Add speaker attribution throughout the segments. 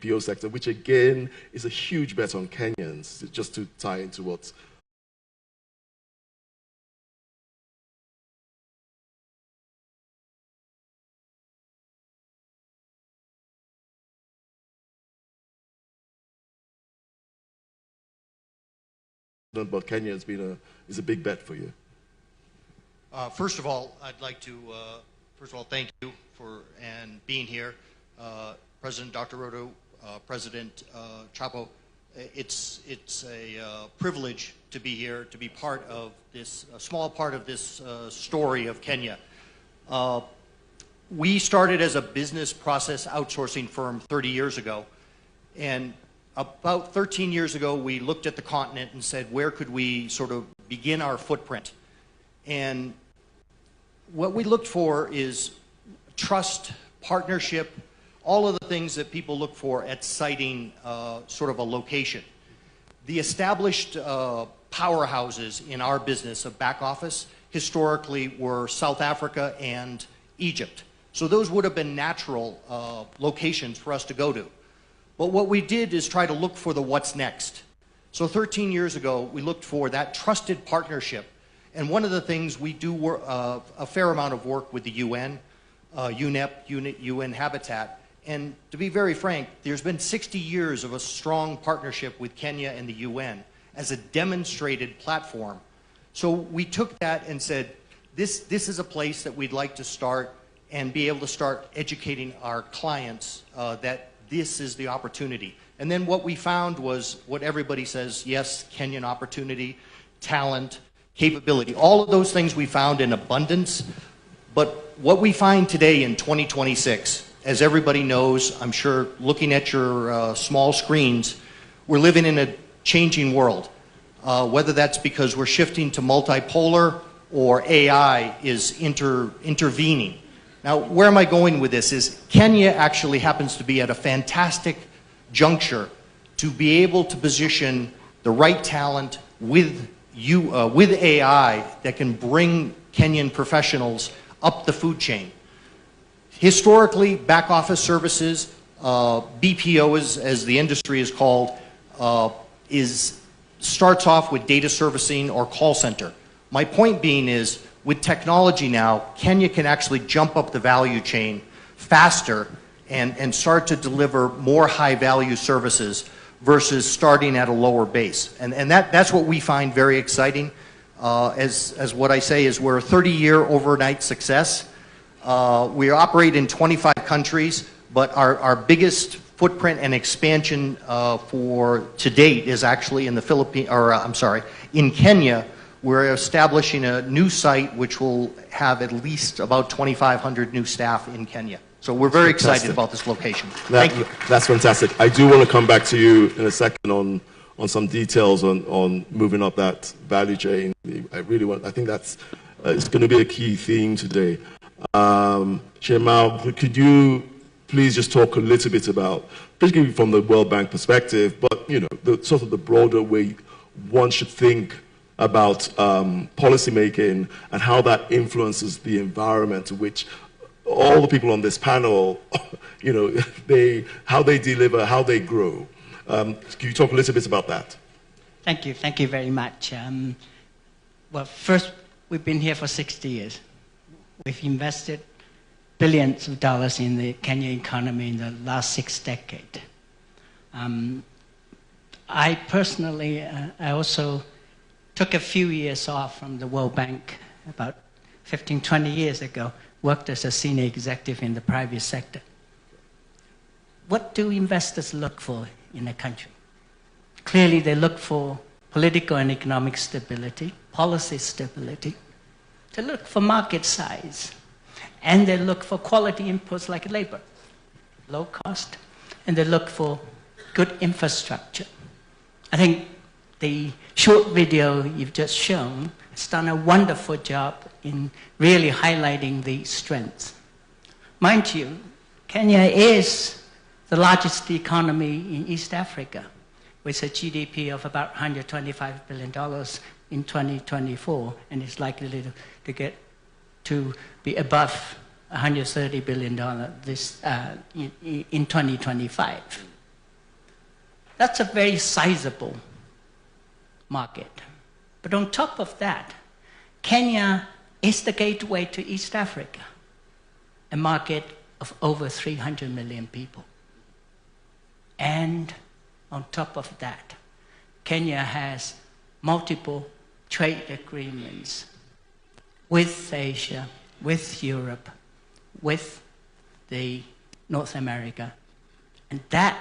Speaker 1: BPO sector, which again is a huge bet on Kenyans, just to tie into what but Kenya has been is a big bet for you.
Speaker 2: First of all, I'd like to thank you for being here, President Dr. Ruto, President Chapo. It's a privilege to be here, to be part of this, a small part of this story of Kenya. We started as a business process outsourcing firm 30 years ago, and about 13 years ago, we looked at the continent and said, where could we sort of begin our footprint? And what we looked for is trust, partnership, all of the things that people look for at citing sort of a location. The established powerhouses in our business of back office historically were South Africa and Egypt. So those would have been natural locations for us to go to. But what we did is try to look for the what's next. So 13 years ago, we looked for that trusted partnership. And one of the things we do a fair amount of work with the UN, UNEP, UN Habitat. And to be very frank, there's been 60 years of a strong partnership with Kenya and the UN as a demonstrated platform. So we took that and said, this is a place that we'd like to start and be able to start educating our clients that this is the opportunity. And then what we found was what everybody says, yes, Kenyan opportunity, talent, capability. All of those things we found in abundance. But what we find today in 2026, as everybody knows, I'm sure looking at your small screens, we're living in a changing world. Whether that's because we're shifting to multipolar or AI is intervening. Now, where am I going with this is Kenya actually happens to be at a fantastic juncture to be able to position the right talent with AI that can bring Kenyan professionals up the food chain. Historically, back office services, BPO as the industry is called, starts off with data servicing or call center. My point being is, with technology now, Kenya can actually jump up the value chain faster and start to deliver more high-value services versus starting at a lower base. And that's what we find very exciting. As what I say is we're a 30-year overnight success. We operate in 25 countries, but our biggest footprint and expansion to date is actually in the Philippines, or I'm sorry, in Kenya. We're establishing a new site which will have at least about 2,500 new staff in Kenya. So we're very excited about this location. Thank you.
Speaker 1: That's fantastic. I do want to come back to you in a second on some details on moving up that value chain. I think that's it's going to be a key theme today. Shemau, could you please just talk a little bit about, particularly from the World Bank perspective, but you know, the sort of the broader way one should think about policy making and how that influences the environment to which all the people on this panel, you know, how they deliver, how they grow. Can you talk a little bit about that?
Speaker 3: Thank you very much. Well, first, we've been here for 60 years. We've invested billions of dollars in the Kenyan economy in the last 6 decades. I personally, I also took a few years off from the World Bank about 15, 20 years ago, worked as a senior executive in the private sector. What do investors look for in a country? Clearly, they look for political and economic stability, policy stability. They look for market size, and they look for quality inputs like labor, low cost, and they look for good infrastructure. I think the short video you've just shown has done a wonderful job in really highlighting the strengths. Mind you, Kenya is the largest economy in East Africa, with a GDP of about $125 billion in 2024, and it's likely to get to be above $130 billion in 2025. That's a very sizable market. But on top of that, Kenya is the gateway to East Africa, a market of over 300 million people. And on top of that, Kenya has multiple trade agreements with Asia, with Europe, with the North America. And that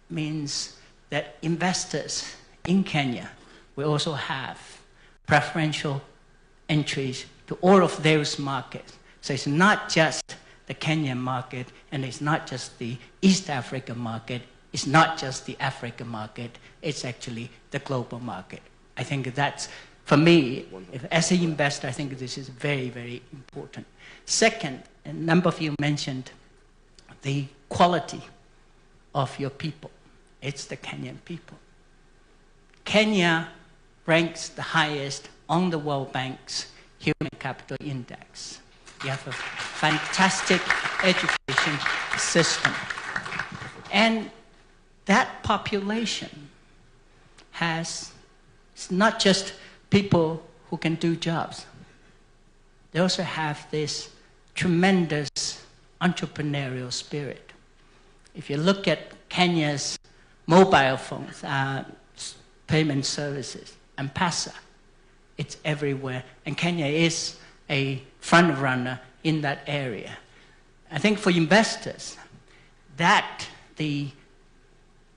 Speaker 3: means that investors in Kenya will also have preferential entries to all of those markets. So it's not just the Kenyan market, and it's not just the East Africa market, it's not just the Africa market, it's actually the global market. I think that's, for me, as an investor, I think this is very, very important. Second, a number of you mentioned the quality of your people. It's the Kenyan people. Kenya ranks the highest on the World Bank's Human Capital Index. You have a fantastic education system. And that population has, it's not just people who can do jobs. They also have this tremendous entrepreneurial spirit. If you look at Kenya's mobile phones, payment services, M-Pesa, it's everywhere. And Kenya is a front runner in that area. I think for investors, that the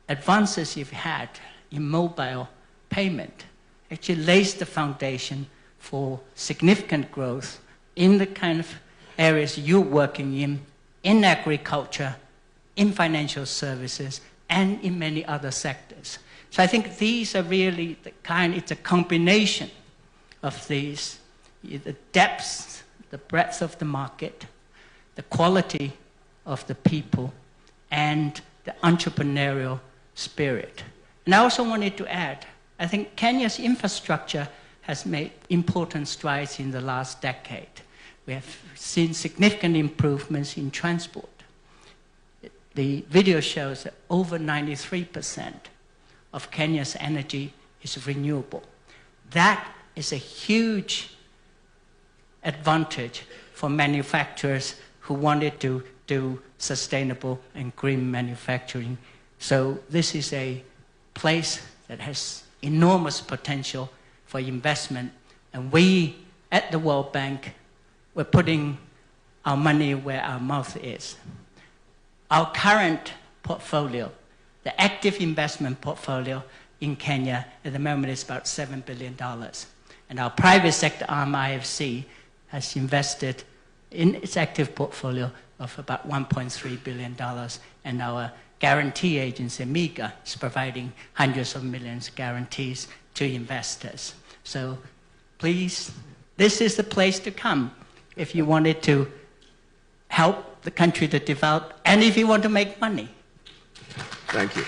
Speaker 3: advances you've had in mobile payment actually lays the foundation for significant growth in the kind of areas you're working in agriculture, in financial services, and in many other sectors. So I think these are really the kind, it's a combination of these, the depth, the breadth of the market, the quality of the people, and the entrepreneurial spirit. And I also wanted to add, I think Kenya's infrastructure has made important strides in the last decade. We have seen significant improvements in transport. The video shows that over 93% of Kenya's energy is renewable. That is a huge advantage for manufacturers who wanted to do sustainable and green manufacturing. So this is a place that has enormous potential for investment. And we, at the World Bank, we're putting our money where our mouth is. Our current portfolio, the active investment portfolio in Kenya at the moment is about $7 billion. And our private sector arm, IFC, has invested in its active portfolio of about $1.3 billion. And our guarantee agency, MIGA, is providing hundreds of millions guarantees to investors. So please, this is the place to come if you wanted to help the country to develop and if you want to make money.
Speaker 1: Thank you.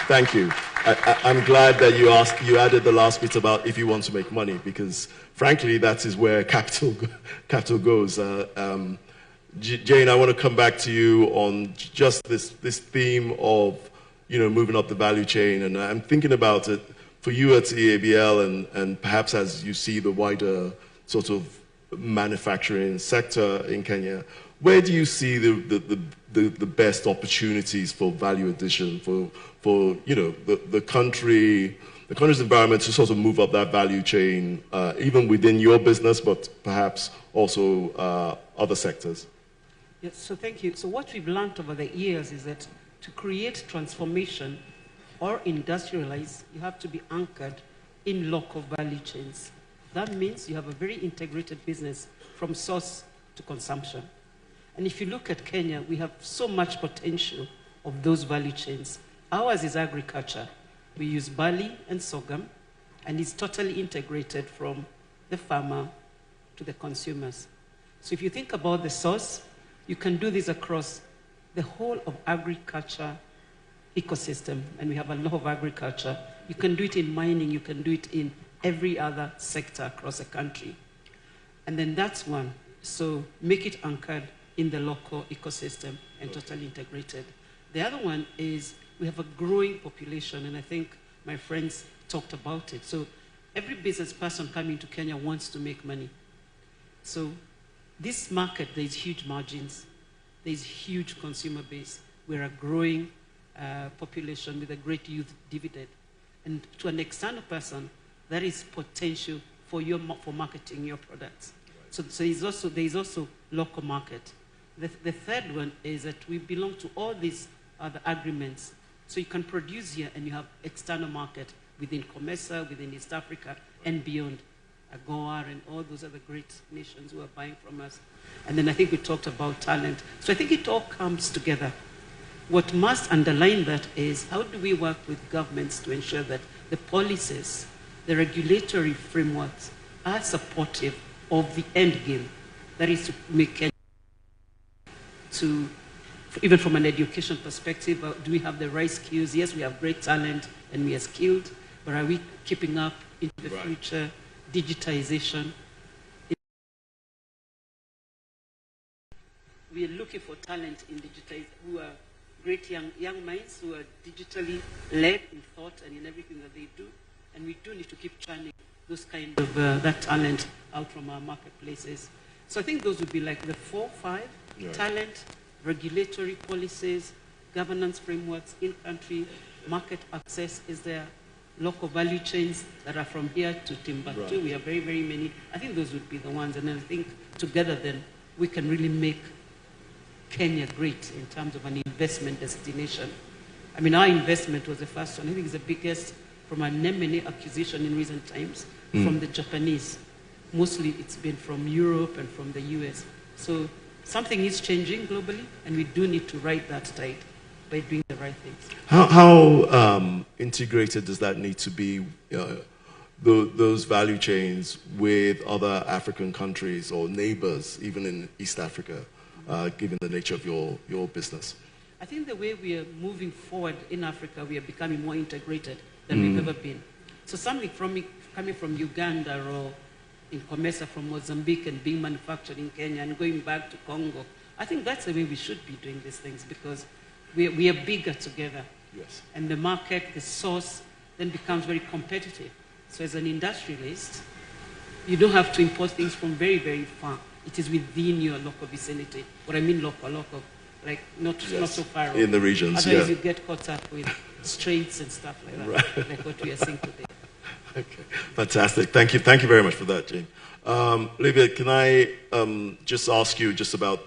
Speaker 1: Thank you. I'm glad that you added the last bit about if you want to make money, because frankly, that is where capital goes. Jane, I want to come back to you on just this theme of, you know, moving up the value chain, and I'm thinking about it for you at EABL and perhaps as you see the wider sort of manufacturing sector in Kenya. Where do you see the best opportunities for value addition for you know the country's environment to sort of move up that value chain, even within your business, but perhaps also other sectors?
Speaker 4: Yes, so thank you. So what we've learned over the years is that to create transformation or industrialize, you have to be anchored in local value chains. That means you have a very integrated business from source to consumption. And if you look at Kenya, we have so much potential of those value chains. Ours is agriculture. We use barley and sorghum, and it's totally integrated from the farmer to the consumers. So if you think about the source, you can do this across the whole of agriculture ecosystem, and we have a lot of agriculture. You can do it in mining, you can do it in every other sector across the country. And then that's one. So make it anchored in the local ecosystem and totally integrated. The other one is we have a growing population, and I think my friends talked about it. So every business person coming to Kenya wants to make money. So this market, there's huge margins. There's huge consumer base. We're a growing population with a great youth dividend. And to an external person, there is potential for marketing your products. So there's also local market. The third one is that we belong to all these other agreements. So you can produce here and you have external market within COMESA, within East Africa, and beyond. AGOA and all those other great nations who are buying from us. And then I think we talked about talent. So I think it all comes together. What must underline that is how do we work with governments to ensure that the policies, the regulatory frameworks are supportive of the end game. That is to make Kenya even from an education perspective, do we have the right skills? Yes, we have great talent and we are skilled, but are we keeping up into the future? Digitization. We are looking for talent in digitization who are great young minds who are digitally led in thought and in everything that they do. And we do need to keep churning those kind of that talent out from our marketplaces. So I think those would be like the 4, 5, talent, regulatory policies, governance frameworks in country, market access. Is there local value chains that are from here to Timbuktu? We have very, very many. I think those would be the ones. And then I think together then we can really make Kenya great in terms of an investment destination. I mean, our investment was the first one. I think it's the biggest from an M&A acquisition in recent times from the Japanese. Mostly it's been from Europe and from the US. So something is changing globally, and we do need to ride that tide by doing the right things.
Speaker 1: How integrated does that need to be, those value chains with other African countries or neighbors, even in East Africa, given the nature of your business?
Speaker 4: I think the way we are moving forward in Africa, we are becoming more integrated than we've ever been. So something coming from Uganda or in COMESA from Mozambique and being manufactured in Kenya and going back to Congo, I think that's the way we should be doing these things because we are bigger together.
Speaker 1: Yes.
Speaker 4: And the market, the source, then becomes very competitive. So as an industrialist, you don't have to import things from very, very far. It is within your local vicinity. What I mean local, like not so far away.
Speaker 1: In the regions,
Speaker 4: otherwise you get caught up with straits and stuff like that, like what we are seeing today.
Speaker 1: Okay, fantastic. Thank you very much for that, Jane. Olivia, can I just ask you just about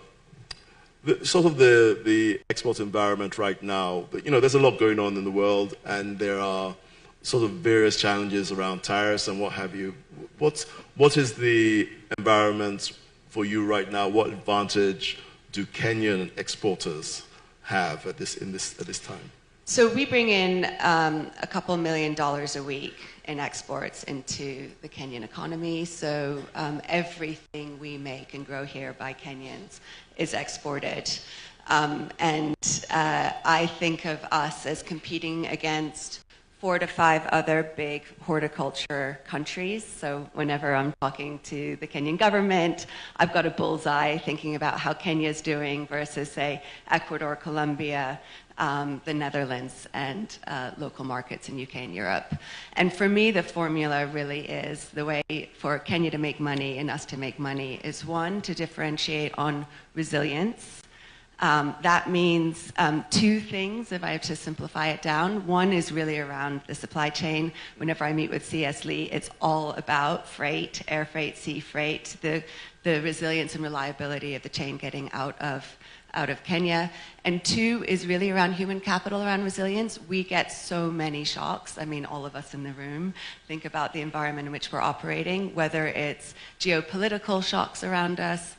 Speaker 1: the export environment right now? There's a lot going on in the world, and there are sort of various challenges around tariffs and what have you. What is the environment for you right now? What advantage do Kenyan exporters have at this time?
Speaker 5: So we bring in a couple $1 million a week in exports into the Kenyan economy. So everything we make and grow here by Kenyans is exported. And I think of us as competing against 4 to 5 other big horticulture countries. So whenever I'm talking to the Kenyan government, I've got a bullseye thinking about how Kenya is doing versus, say, Ecuador, Colombia, the Netherlands, and local markets in UK and Europe. And for me, the formula really is the way for Kenya to make money and us to make money is, one, to differentiate on resilience. That means 2 things, if I have to simplify it down. One is really around the supply chain. Whenever I meet with C.S. Lee, it's all about freight, air freight, sea freight, the resilience and reliability of the chain getting out of Kenya. And 2 is really around human capital, around resilience. We get so many shocks. I mean, all of us in the room think about the environment in which we're operating, whether it's geopolitical shocks around us,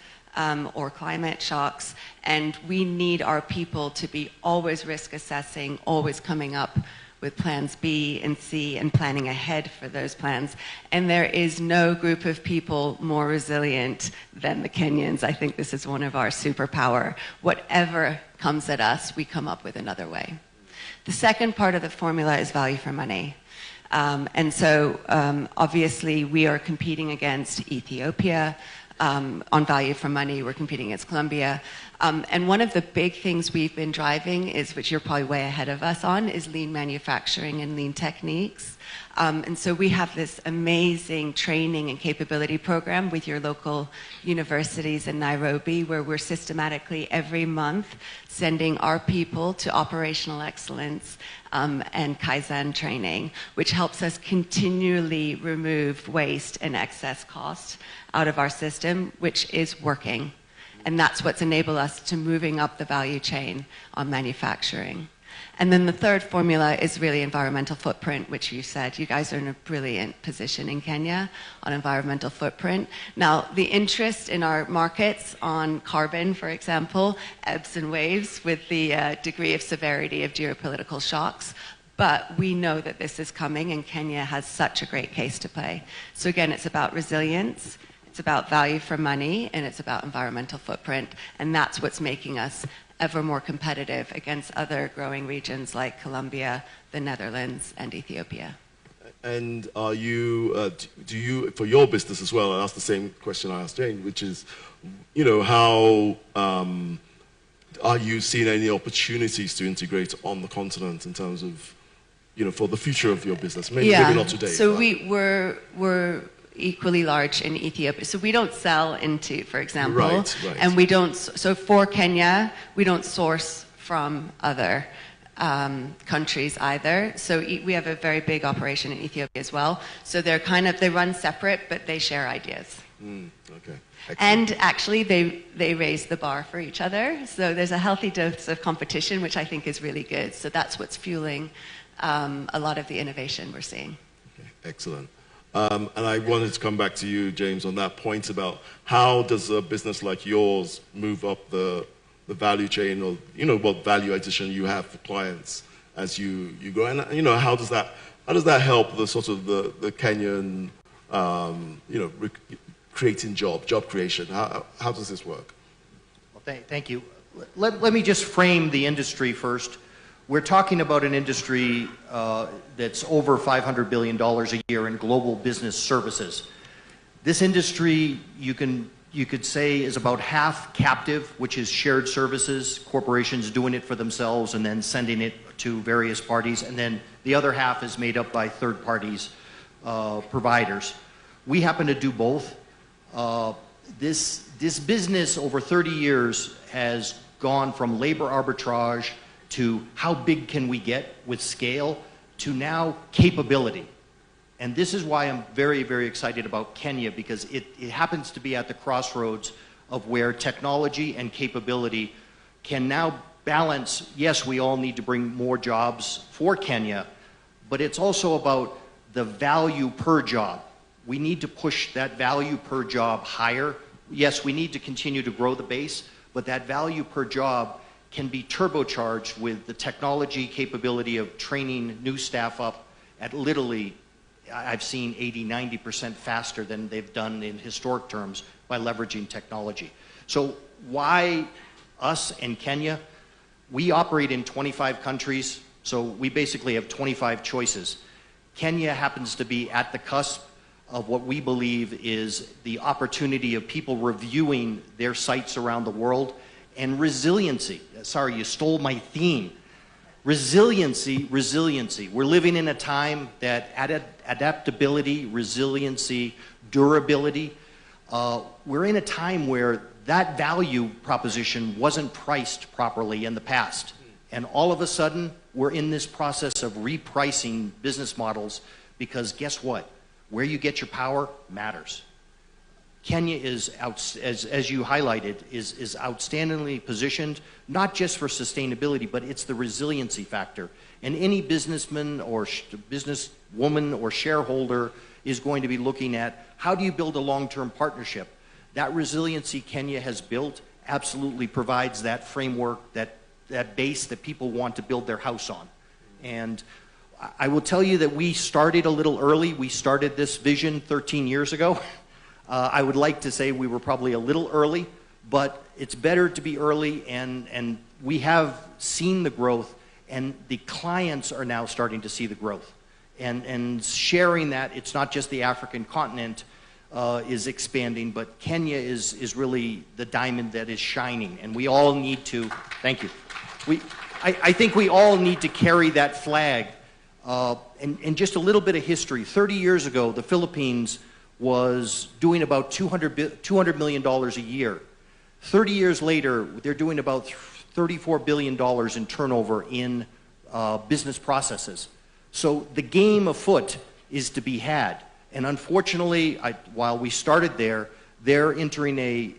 Speaker 5: or climate shocks, and we need our people to be always risk assessing, always coming up with plans B and C and planning ahead for those plans. And there is no group of people more resilient than the Kenyans. I think this is one of our superpower. Whatever comes at us, we come up with another way. The second part of the formula is value for money. And so obviously we are competing against Ethiopia, on value for money. We're competing against Colombia. And one of the big things we've been driving is, which you're probably way ahead of us on, is lean manufacturing and lean techniques. And so we have this amazing training and capability program with your local universities in Nairobi, where we're systematically every month sending our people to operational excellence and Kaizen training, which helps us continually remove waste and excess cost out of our system, which is working. And that's what's enabled us to moving up the value chain on manufacturing. And then the third formula is really environmental footprint, which you said. You guys are in a brilliant position in Kenya on environmental footprint. Now, the interest in our markets on carbon, for example, ebbs and waves with the degree of severity of geopolitical shocks. But we know that this is coming, and Kenya has such a great case to play. So again, it's about resilience. It's about value for money, and it's about environmental footprint, and that's what's making us ever more competitive against other growing regions like Colombia, the Netherlands, and Ethiopia.
Speaker 1: And are you, do you, for your business as well, I asked the same question I asked Jane, which is, you know, how are you seeing any opportunities to integrate on the continent in terms of, you know, for the future of your business? Maybe not today.
Speaker 5: So we're equally large in Ethiopia. So we don't sell into, for example,
Speaker 1: right.
Speaker 5: And we don't, so for Kenya, we don't source from other countries either. So we have a very big operation in Ethiopia as well. So they're kind of, they run separate, but they share ideas.
Speaker 1: Okay. Excellent.
Speaker 5: And actually, they raise the bar for each other. So there's a healthy dose of competition, which I think is really good. So that's what's fueling a lot of the innovation we're seeing.
Speaker 1: Okay. Excellent. And I wanted to come back to you, James, on that point about how does a business like yours move up the value chain, or, you know, what value addition you have for clients as you grow, and, you know, how does that help the sort of the Kenyan, you know, creating job creation? How does this work?
Speaker 2: Well, thank you. Let me just frame the industry first. We're talking about an industry that's over $500 billion a year in global business services. This industry, you could say, is about half captive, which is shared services, corporations doing it for themselves and then sending it to various parties, and then the other half is made up by third parties, providers. We happen to do both. This business over 30 years has gone from labor arbitrage to how big can we get with scale, to now capability. And this is why I'm very, very excited about Kenya, because it happens to be at the crossroads of where technology and capability can now balance. Yes, we all need to bring more jobs for Kenya, but it's also about the value per job. We need to push that value per job higher. Yes, we need to continue to grow the base, but that value per job can be turbocharged with the technology capability of training new staff up at literally, I've seen 80–90% faster than they've done in historic terms by leveraging technology. So why us and Kenya? We operate in 25 countries, so we basically have 25 choices. Kenya happens to be at the cusp of what we believe is the opportunity of people reviewing their sites around the world, and resiliency. Sorry, you stole my theme. Resiliency. We're living in a time that adaptability, resiliency, durability, we're in a time where that value proposition wasn't priced properly in the past. And all of a sudden, we're in this process of repricing business models, because guess what? Where you get your power matters. Kenya is, as you highlighted, is outstandingly positioned, not just for sustainability, but it's the resiliency factor. And any businessman or businesswoman or shareholder is going to be looking at, how do you build a long-term partnership? That resiliency Kenya has built absolutely provides that framework, that base that people want to build their house on. And I will tell you that we started a little early. We started this vision 13 years ago. I would like to say we were probably a little early, but it's better to be early, and we have seen the growth, and the clients are now starting to see the growth. And sharing that, it's not just the African continent, is expanding, but Kenya is really the diamond that is shining, and we all need to, thank you. I think we all need to carry that flag. And just a little bit of history. 30 years ago, the Philippines was doing about $200 million a year. 30 years later, they're doing about $34 billion in turnover in business processes. So the game afoot is to be had. And unfortunately, while we started there, they're entering a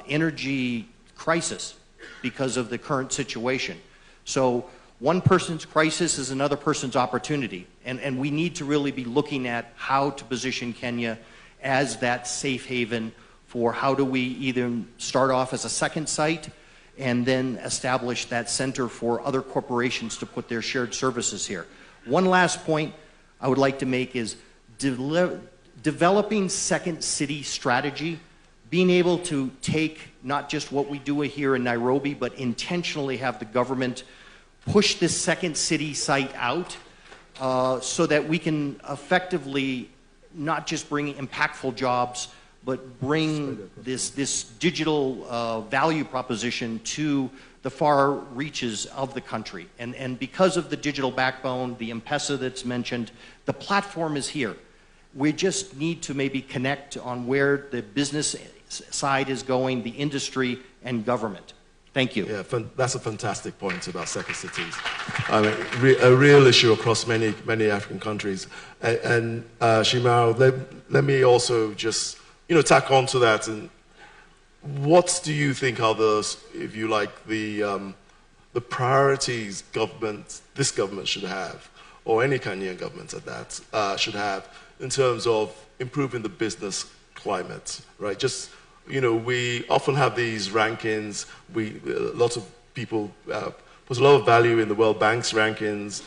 Speaker 2: energy crisis because of the current situation. So one person's crisis is another person's opportunity. And we need to really be looking at how to position Kenya as that safe haven for how do we either start off as a second site and then establish that center for other corporations to put their shared services here. One last point I would like to make is developing second city strategy, being able to take not just what we do here in Nairobi, but intentionally have the government push this second city site out so that we can effectively not just bring impactful jobs, but bring this digital value proposition to the far reaches of the country. And because of the digital backbone, the M-Pesa that's mentioned, the platform is here. We just need to maybe connect on where the business side is going, the industry, and government. Thank you.
Speaker 1: Yeah, that's a fantastic point about second cities. I mean, a real issue across many African countries. And Shimao, let me also just tack on to that. And what do you think are those, if you like, the priorities this government should have, or any Kenyan government at that, should have in terms of improving the business climate, right? Just we often have these rankings. Lots of people put a lot of value in the World Bank's rankings,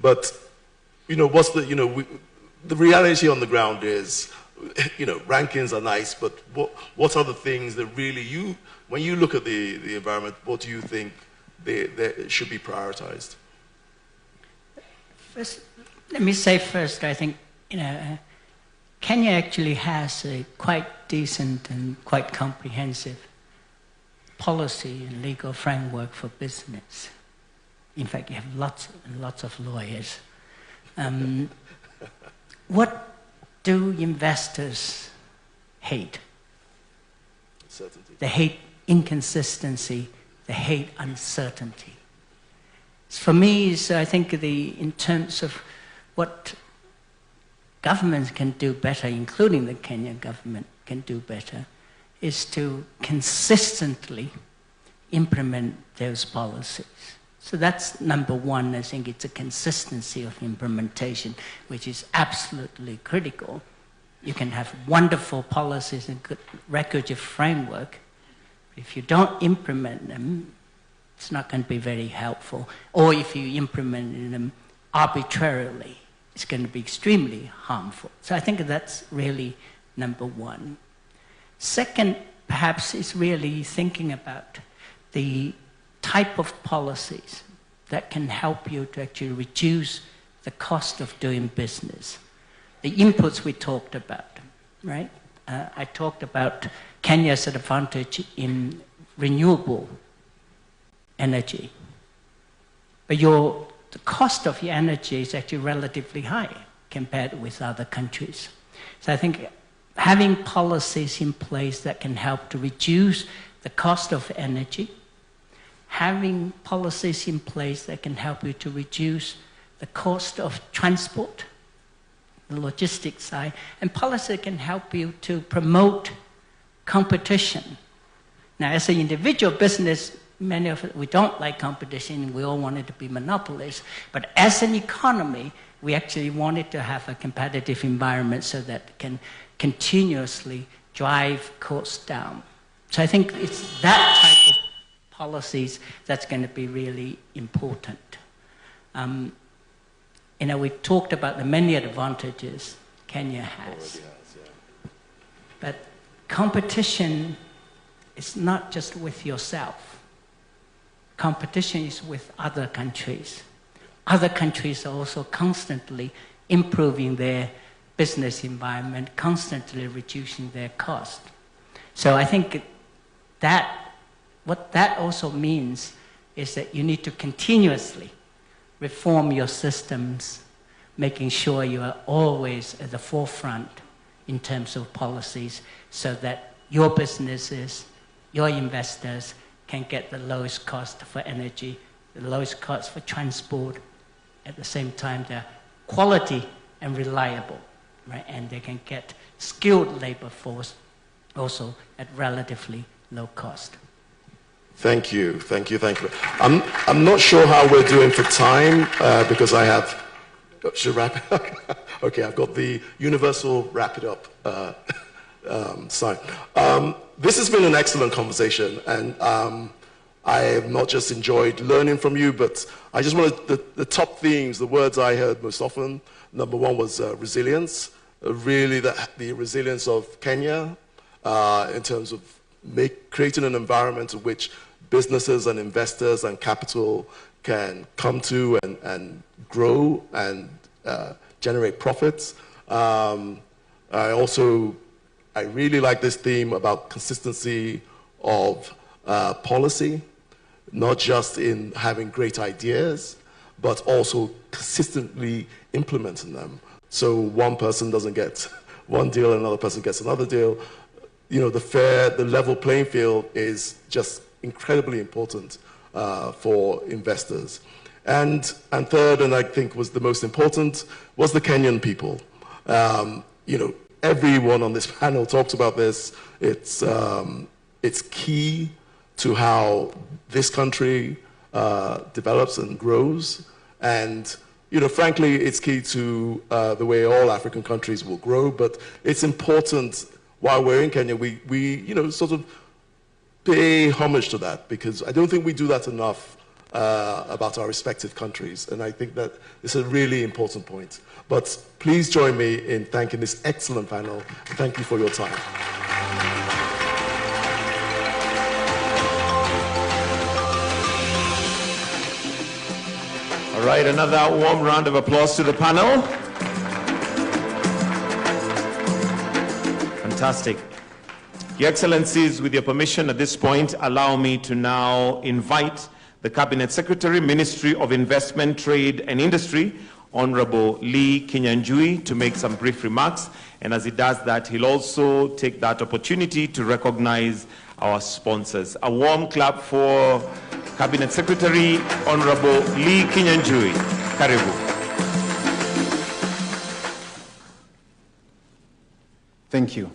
Speaker 1: but what's the reality on the ground is, rankings are nice, but what are the things that really when you look at the environment, what do you think they should be prioritized?
Speaker 3: First, let me say first, I think Kenya actually has a quite decent and quite comprehensive policy and legal framework for business. In fact, you have lots and lots of lawyers. What do investors hate?
Speaker 1: Certainty.
Speaker 3: They hate inconsistency. They hate uncertainty. For me, I think in terms of what governments can do better, including the Kenyan government can do better, is to consistently implement those policies. So that's number one. I think it's a consistency of implementation, which is absolutely critical. You can have wonderful policies and good regulatory framework. If you don't implement them, it's not going to be very helpful. Or if you implement them arbitrarily, it's going to be extremely harmful. So I think that's really number one. Second, perhaps, is really thinking about the type of policies that can help you to actually reduce the cost of doing business. The inputs we talked about, right? I talked about Kenya's advantage in renewable energy. But the cost of your energy is actually relatively high compared with other countries. So I think having policies in place that can help to reduce the cost of energy, having policies in place that can help you to reduce the cost of transport, the logistics side, and policy can help you to promote competition. Now, as an individual business, many of us, we don't like competition. We all want it to be monopolies. But as an economy, we actually wanted to have a competitive environment so that it can continuously drive costs down. So I think it's that type of policies that's going to be really important. We talked about the many advantages Kenya has. But competition is not just with yourself. Competition is with other countries. Other countries are also constantly improving their business environment, constantly reducing their cost. So I think that what that also means is that you need to continuously reform your systems, making sure you are always at the forefront in terms of policies so that your businesses, your investors can get the lowest cost for energy, the lowest cost for transport. At the same time, they're quality and reliable, right? And they can get skilled labor force also at relatively low cost.
Speaker 1: Thank you, thank you, thank you. I'm not sure how we're doing for time because I have, should wrap it up? Okay, I've got the universal wrap it up sign. This has been an excellent conversation, and I have not just enjoyed learning from you, but I just wanted the top themes, the words I heard most often. Number one was resilience, really the resilience of Kenya in terms of creating an environment in which businesses and investors and capital can come to and grow and generate profits. I really like this theme about consistency of policy, not just in having great ideas, but also consistently implementing them. So one person doesn't get one deal, another person gets another deal. You know, the level playing field is just incredibly important for investors. And third, and I think was the most important, was the Kenyan people. You know, everyone on this panel talks about this. It's key to how this country develops and grows. And, you know, frankly, it's key to the way all African countries will grow. But it's important, while we're in Kenya, we you know, sort of pay homage to that, because I don't think we do that enough about our respective countries. And I think that it's a really important point. But please join me in thanking this excellent panel. Thank you for your time.
Speaker 6: All right, another warm round of applause to the panel. Fantastic. Your Excellencies, with your permission at this point, allow me to now invite the Cabinet Secretary, Ministry of Investment, Trade and Industry, Honorable Lee Kinyanjui, to make some brief remarks. And as he does that, he'll also take that opportunity to recognize our sponsors. A warm clap for Cabinet Secretary, Honorable Lee Kinyanjui. Karibu.
Speaker 7: Thank you.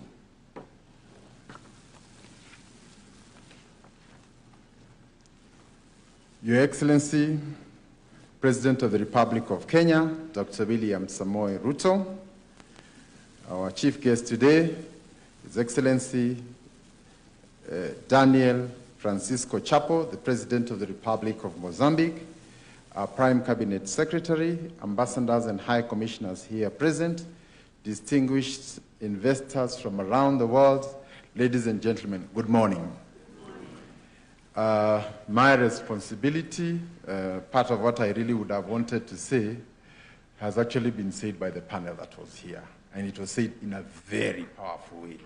Speaker 7: Your Excellency, President of the Republic of Kenya, Dr. William Samoei Ruto, our chief guest today, His Excellency Daniel Francisco Chapo, the President of the Republic of Mozambique, our Prime Cabinet Secretary, ambassadors and high commissioners here present, distinguished investors from around the world, ladies and gentlemen, good morning. My responsibility, part of what I really would have wanted to say, has actually been said by the panel that was here, and it was said in a very powerful way.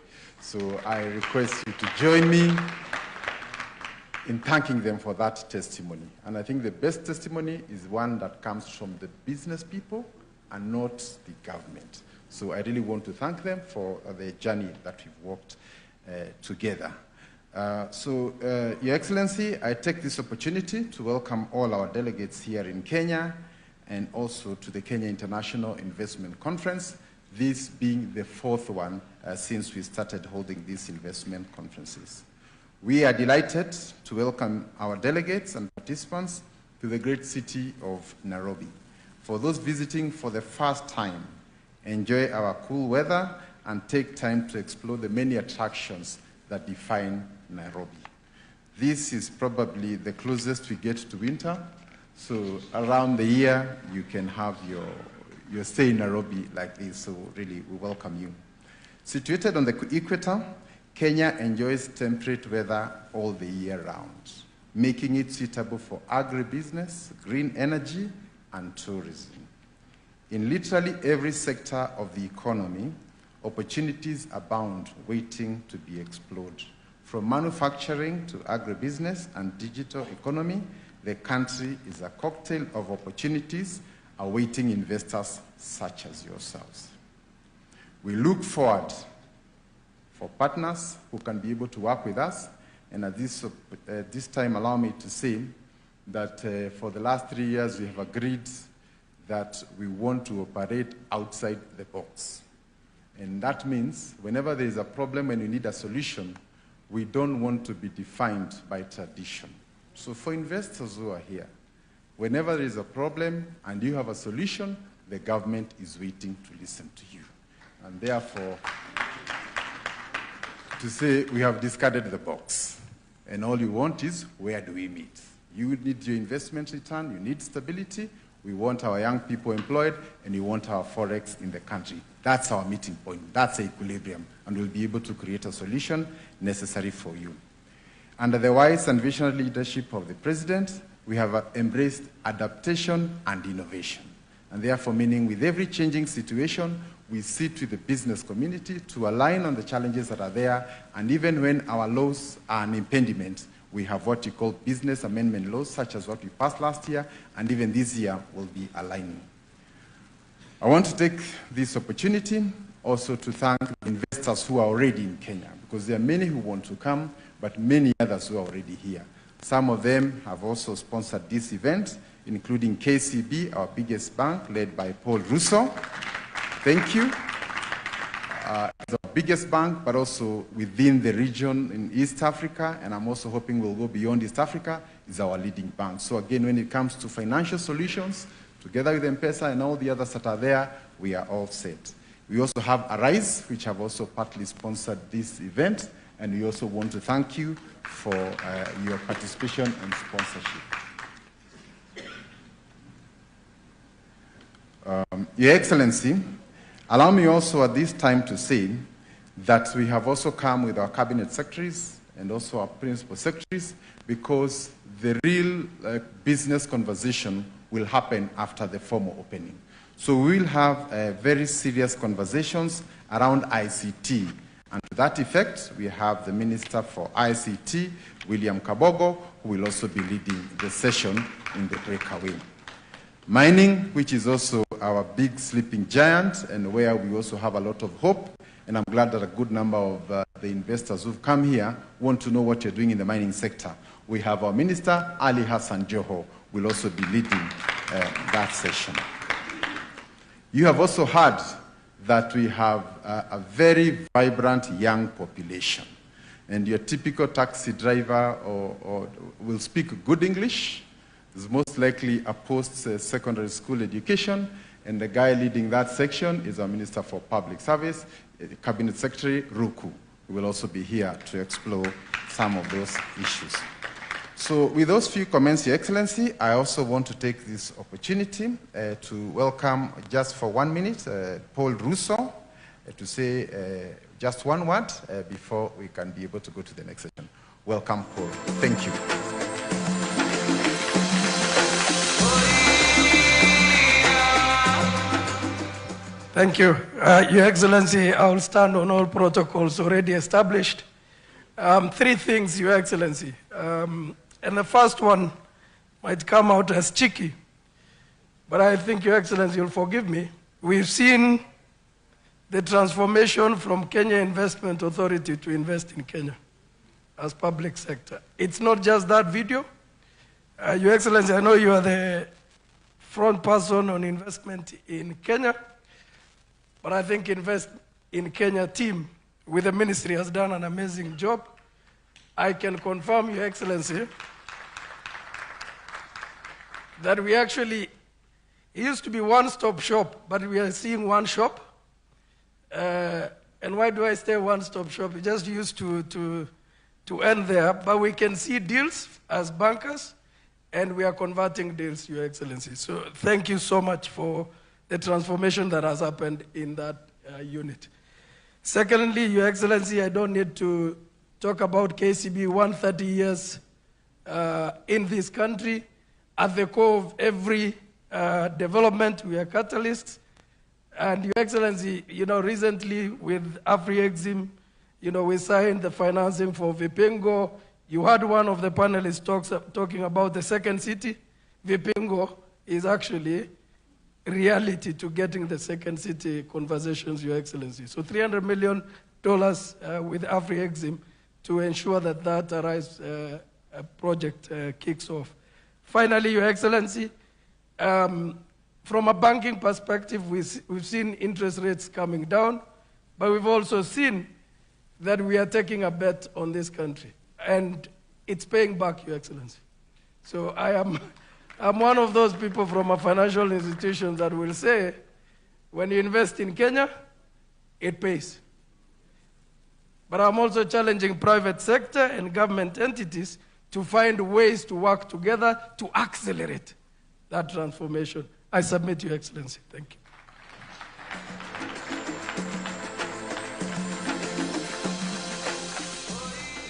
Speaker 7: So I request you to join me in thanking them for that testimony. And I think the best testimony is one that comes from the business people and not the government. So I really want to thank them for the journey that we've walked together. Your Excellency, I take this opportunity to welcome all our delegates here in Kenya and also to the Kenya International Investment Conference, this being the fourth one since we started holding these investment conferences. We are delighted to welcome our delegates and participants to the great city of Nairobi. For those visiting for the first time, enjoy our cool weather and take time to explore the many attractions that define Nairobi. This is probably the closest we get to winter, so around the year you can have your stay in Nairobi like this, so really we welcome you. Situated on the equator, Kenya enjoys temperate weather all the year round, making it suitable for agribusiness, green energy, and tourism. In literally every sector of the economy, opportunities abound waiting to be explored. From manufacturing to agribusiness and digital economy, the country is a cocktail of opportunities awaiting investors such as yourselves. We look forward for partners who can be able to work with us, and at this time, allow me to say that for the last 3 years, we have agreed that we want to operate outside the box. And that means whenever there is a problem and you need a solution, we don't want to be defined by tradition. So for investors who are here, whenever there is a problem and you have a solution, the government is waiting to listen to you. And therefore, to say we have discarded the box, and all you want is, where do we meet? You need your investment return, you need stability, we want our young people employed, and you want our forex in the country. That's our meeting point, that's equilibrium, and we'll be able to create a solution necessary for you. Under the wise and visionary leadership of the President, we have embraced adaptation and innovation. And therefore, meaning with every changing situation, we sit with the business community to align on the challenges that are there, and even when our laws are an impediment, we have what we call business amendment laws, such as what we passed last year, and even this year will be aligning. I want to take this opportunity also to thank investors who are already in Kenya, because there are many who want to come, but many others who are already here. Some of them have also sponsored this event, including KCB, our biggest bank, led by Paul Russo. Thank you. It's our biggest bank, but also within the region in East Africa, and I'm also hoping we'll go beyond East Africa, is our leading bank. So again, when it comes to financial solutions, together with M-Pesa and all the others that are there, we are all set. We also have Arise, which have also partly sponsored this event, and we also want to thank you for your participation and sponsorship. Your Excellency, allow me also at this time to say that we have also come with our cabinet secretaries and also our principal secretaries, because the real business conversation will happen after the formal opening. So we will have very serious conversations around ICT. And to that effect, we have the Minister for ICT, William Kabogo, who will also be leading the session in the breakaway. Mining, which is also our big sleeping giant, and where we also have a lot of hope, and I'm glad that a good number of the investors who've come here want to know what you're doing in the mining sector. We have our Minister, Ali Hassan Joho, will also be leading that session. You have also heard that we have a very vibrant young population. And your typical taxi driver will speak good English, is most likely a post-secondary school education, and the guy leading that section is our Minister for Public Service, Cabinet Secretary Ruku, who will also be here to explore some of those issues. So with those few comments, Your Excellency, I also want to take this opportunity to welcome, just for 1 minute, Paul Russo, to say just one word before we can be able to go to the next session. Welcome, Paul. Thank you.
Speaker 8: Thank you. Your Excellency, I will stand on all protocols already established. 3 things, Your Excellency. And the first one might come out as cheeky, but I think, Your Excellency, you'll forgive me. We've seen the transformation from Kenya Investment Authority to Invest in Kenya as public sector. It's not just that video. Your Excellency, I know you are the front person on investment in Kenya, but I think Invest in Kenya team with the ministry has done an amazing job. I can confirm, Your Excellency, that we actually, it used to be one-stop shop, but we are seeing one shop. And why do I say one-stop shop? It just used to end there, but we can see deals as bankers, and we are converting deals, Your Excellency. So thank you so much for the transformation that has happened in that unit. Secondly, Your Excellency, I don't need to talk about KCB 130 years in this country. At the core of every development, we are catalysts. And Your Excellency, recently with AfriExim, we signed the financing for Vipingo. You had one of the panelists talking about the second city. Vipingo is actually reality to getting the second city conversations, Your Excellency. So $300 million with AfriExim to ensure that Arise project kicks off. Finally, Your Excellency, from a banking perspective, we've seen interest rates coming down, but we've also seen that we are taking a bet on this country, and it's paying back, Your Excellency. So I'm one of those people from a financial institution that will say, when you invest in Kenya, it pays. But I'm also challenging private sector and government entities to find ways to work together to accelerate that transformation. I submit, Your Excellency. Thank you.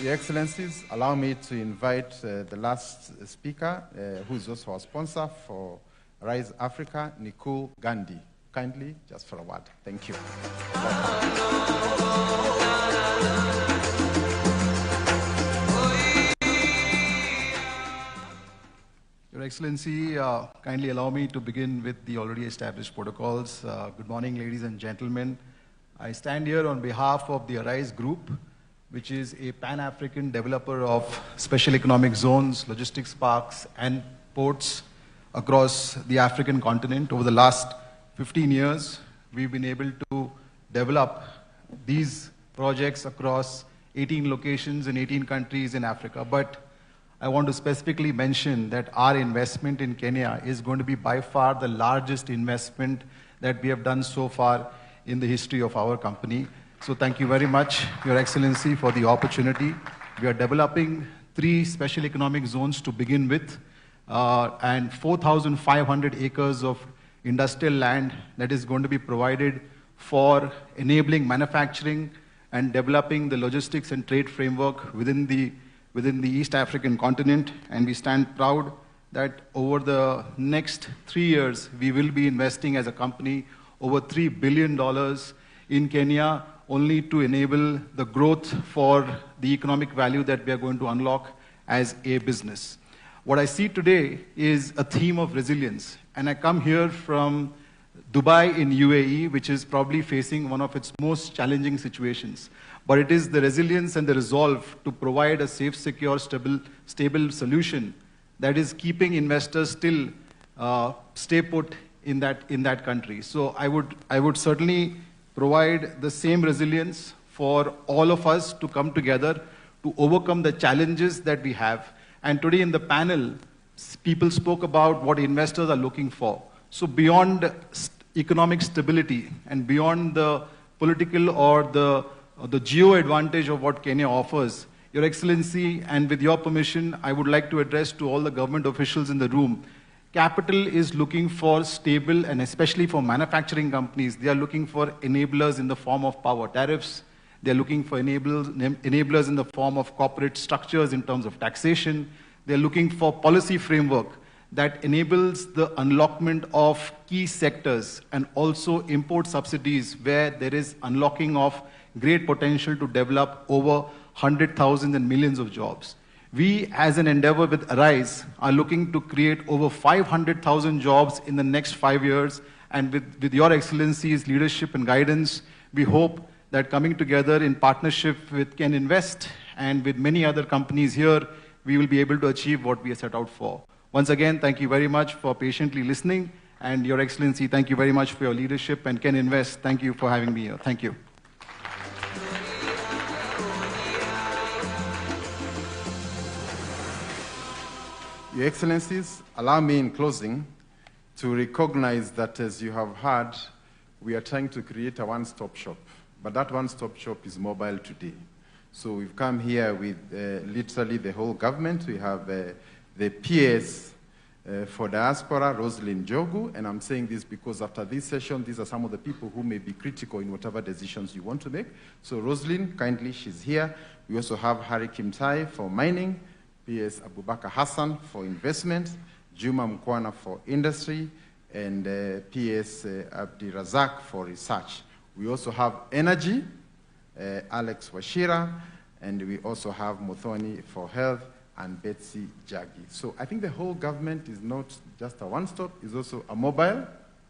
Speaker 7: Your Excellencies, allow me to invite the last speaker, who is also our sponsor for Rise Africa, Nicole Gandhi. Kindly, just for a word. Thank you.
Speaker 9: Your Excellency, kindly allow me to begin with the already established protocols. Good morning, ladies and gentlemen. I stand here on behalf of the Arise Group, which is a Pan-African developer of special economic zones, logistics parks, and ports across the African continent. Over the last 15 years, we've been able to develop these projects across 18 locations in 18 countries in Africa. But I want to specifically mention that our investment in Kenya is going to be by far the largest investment that we have done so far in the history of our company. So thank you very much, Your Excellency, for the opportunity. We are developing 3 special economic zones to begin with, and 4,500 acres of industrial land that is going to be provided for enabling manufacturing and developing the logistics and trade framework within the East African continent. And we stand proud that over the next 3 years, we will be investing as a company over $3 billion in Kenya, only to enable the growth for the economic value that we are going to unlock as a business. What I see today is a theme of resilience. And I come here from Dubai in UAE, which is probably facing one of its most challenging situations. But it is the resilience and the resolve to provide a safe, secure, stable solution that is keeping investors still stay put in that country. So I would certainly provide the same resilience for all of us to come together to overcome the challenges that we have. And today in the panel, people spoke about what investors are looking for. So beyond economic stability and beyond the political or the geo advantage of what Kenya offers, Your Excellency, and with your permission, I would like to address to all the government officials in the room. Capital is looking for stable, and especially for manufacturing companies, they are looking for enablers in the form of power tariffs. They're looking for enablers in the form of corporate structures in terms of taxation. They're looking for policy framework that enables the unlockment of key sectors and also import subsidies where there is unlocking of great potential to develop over 100,000 and millions of jobs. We, as an endeavor with Arise, are looking to create over 500,000 jobs in the next 5 years. And with Your Excellency's leadership and guidance, we hope that coming together in partnership with Ken Invest and with many other companies here, we will be able to achieve what we are set out for. Once again, thank you very much for patiently listening. And Your Excellency, thank you very much for your leadership. And Ken Invest, thank you for having me here. Thank you.
Speaker 7: Your Excellencies, allow me in closing to recognize that, as you have heard, we are trying to create a one-stop shop. But that one-stop shop is mobile today. So we've come here with literally the whole government. We have the PS for diaspora, Rosalind Jogu, and I'm saying this because after this session, these are some of the people who may be critical in whatever decisions you want to make. So Rosalind, kindly, she's here. We also have Harry Kimtai for mining, PS Abubakar Hassan for investment, Juma Mkwana for industry, and PS Abdi Razak for research. We also have energy, Alex Washira, and we also have Muthoni for health and Betsy Jagi. So I think the whole government is not just a one-stop, it's also a mobile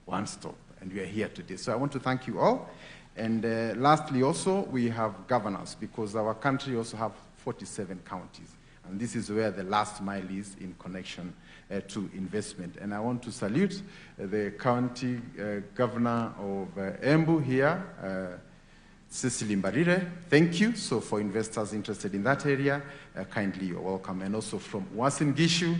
Speaker 7: one-stop, and we are here today. So I want to thank you all. And lastly also, we have governors, because our country also have 47 counties. And this is where the last mile is in connection to investment. And I want to salute the county governor of Embu here, Cecily Mbarire. Thank you. So for investors interested in that area, kindly you're welcome. And also from Uasin Gishu,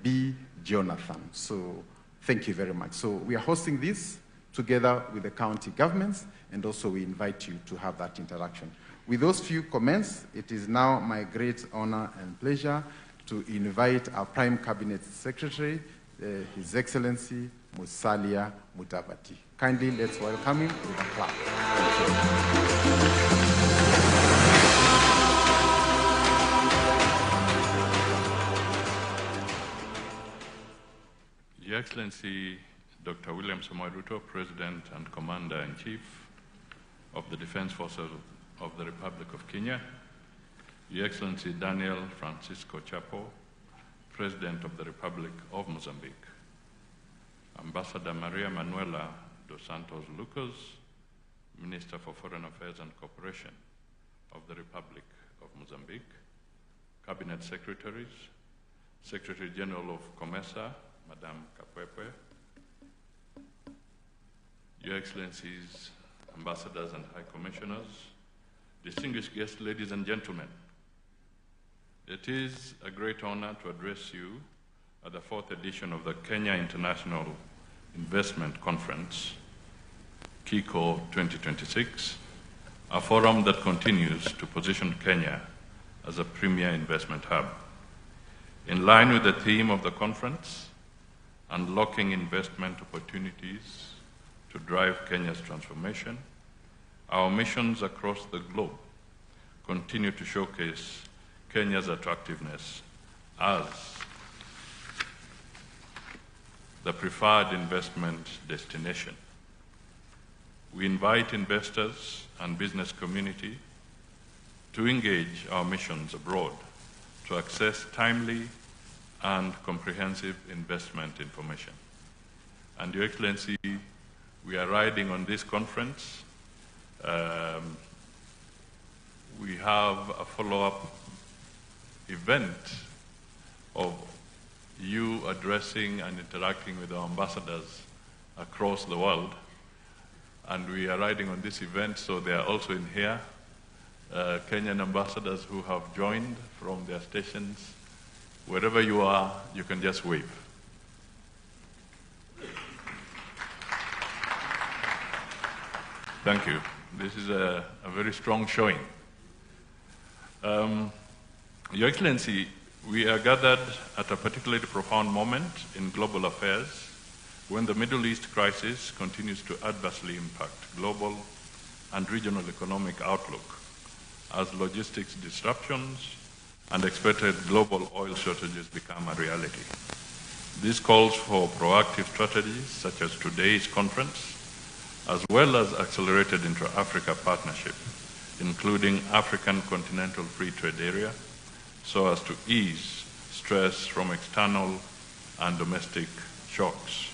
Speaker 7: B. Jonathan. So thank you very much. So we are hosting this together with the county governments, and also we invite you to have that interaction. With those few comments, it is now my great honor and pleasure to invite our Prime Cabinet Secretary, His Excellency Musalia Mudavadi. Kindly let's welcome him with a clap.
Speaker 10: Your Excellency Dr. William Samoei Ruto, President and Commander-in-Chief of the Defense Forces of the Republic of Kenya, Your Excellency Daniel Francisco Chapo, President of the Republic of Mozambique, Ambassador Maria Manuela dos Santos Lucas, Minister for Foreign Affairs and Cooperation of the Republic of Mozambique, Cabinet Secretaries, Secretary General of COMESA, Madame Kapwepwe, Your Excellencies, Ambassadors and High Commissioners, distinguished guests, ladies and gentlemen, it is a great honor to address you at the 4th edition of the Kenya International Investment Conference, KICO 2026, a forum that continues to position Kenya as a premier investment hub. In line with the theme of the conference, unlocking investment opportunities to drive Kenya's transformation, our missions across the globe continue to showcase Kenya's attractiveness as the preferred investment destination. We invite investors and business community to engage our missions abroad to access timely and comprehensive investment information. And Your Excellency, we are riding on this conference. We have a follow-up event of you addressing and interacting with our ambassadors across the world. And we are riding on this event, so they are also in here, Kenyan ambassadors who have joined from their stations. Wherever you are, you can just wave. Thank you. This is a very strong showing. Your Excellency, we are gathered at a particularly profound moment in global affairs when the Middle East crisis continues to adversely impact global and regional economic outlook as logistics disruptions and expected global oil shortages become a reality. This calls for proactive strategies such as today's conference, as well as accelerated intra-Africa partnership, including African Continental Free Trade Area, so as to ease stress from external and domestic shocks.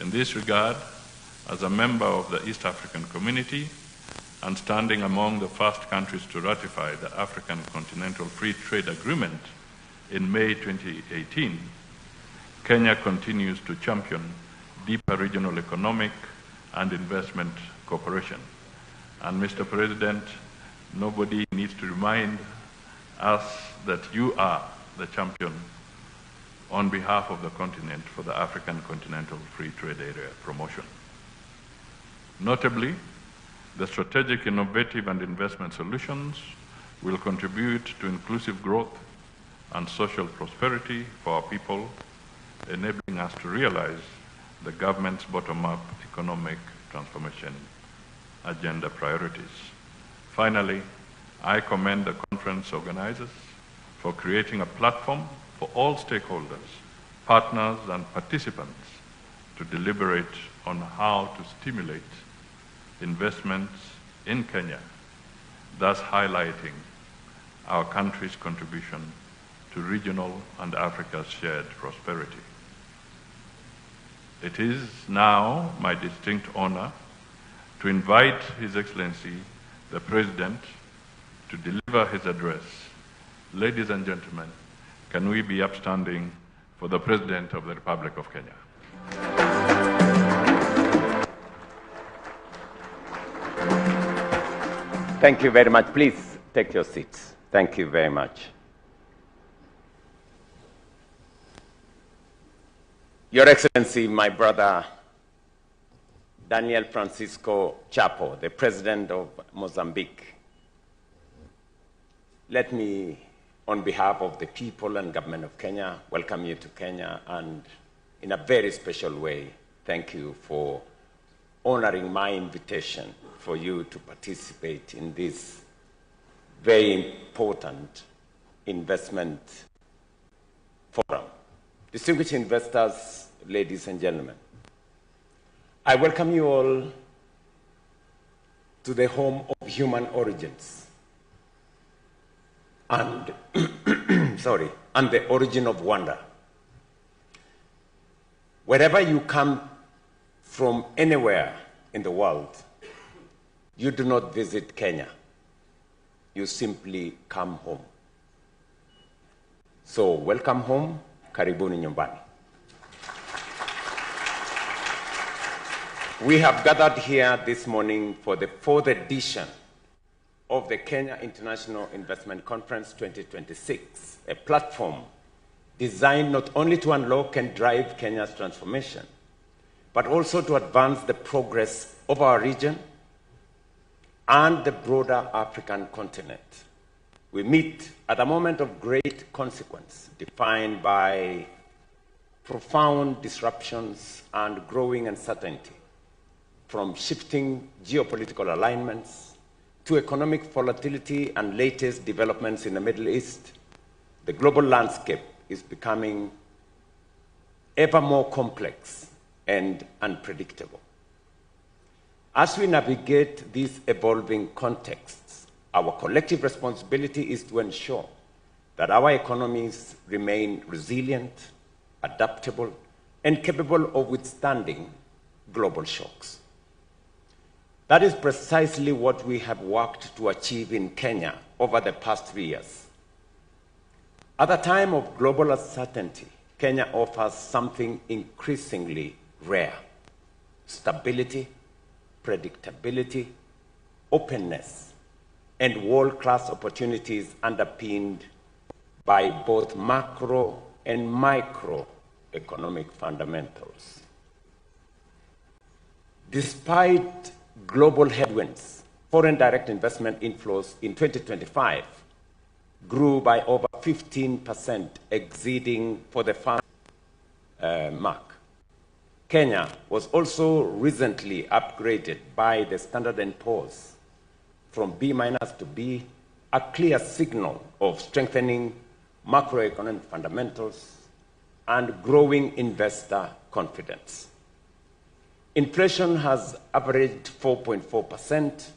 Speaker 10: In this regard, as a member of the East African Community and standing among the first countries to ratify the African Continental Free Trade Agreement in May 2018, Kenya continues to champion deeper regional economic and investment cooperation. And Mr. President, nobody needs to remind us that you are the champion on behalf of the continent for the African Continental Free Trade Area promotion. Notably, the strategic, innovative, and investment solutions will contribute to inclusive growth and social prosperity for our people, enabling us to realize the government's bottom-up economic transformation agenda priorities. Finally, I commend the conference organizers for creating a platform for all stakeholders, partners, and participants to deliberate on how to stimulate investments in Kenya, thus highlighting our country's contribution to regional and Africa's shared prosperity. It is now my distinct honor to invite His Excellency, the President, to deliver his address. Ladies and gentlemen, can we be upstanding for the President of the Republic of Kenya?
Speaker 11: Thank you very much. Please take your seats. Thank you very much. Your Excellency, my brother Daniel Francisco Chapo, the President of Mozambique, let me, on behalf of the people and government of Kenya, welcome you to Kenya, and in a very special way, thank you for honoring my invitation for you to participate in this very important investment forum. Distinguished investors, ladies and gentlemen, I welcome you all to the home of human origins and, and the origin of wonder. Wherever you come from anywhere in the world, you do not visit Kenya. You simply come home. So welcome home, karibuni nyumbani. We have gathered here this morning for the 4th edition of the Kenya International Investment Conference 2026, a platform designed not only to unlock and drive Kenya's transformation, but also to advance the progress of our region and the broader African continent. We meet at a moment of great consequence, defined by profound disruptions and growing uncertainty, from shifting geopolitical alignments to economic volatility and latest developments in the Middle East. The global landscape is becoming ever more complex and unpredictable. As we navigate these evolving contexts, our collective responsibility is to ensure that our economies remain resilient, adaptable, and capable of withstanding global shocks. That is precisely what we have worked to achieve in Kenya over the past 3 years. At a time of global uncertainty, Kenya offers something increasingly rare: stability, predictability, openness, and world-class opportunities underpinned by both macro and micro economic fundamentals. Despite global headwinds, foreign direct investment inflows in 2025 grew by over 15%, exceeding for the first mark. Kenya was also recently upgraded by the Standard & Poor's from B- to B, a clear signal of strengthening macroeconomic fundamentals and growing investor confidence. Inflation has averaged 4.4%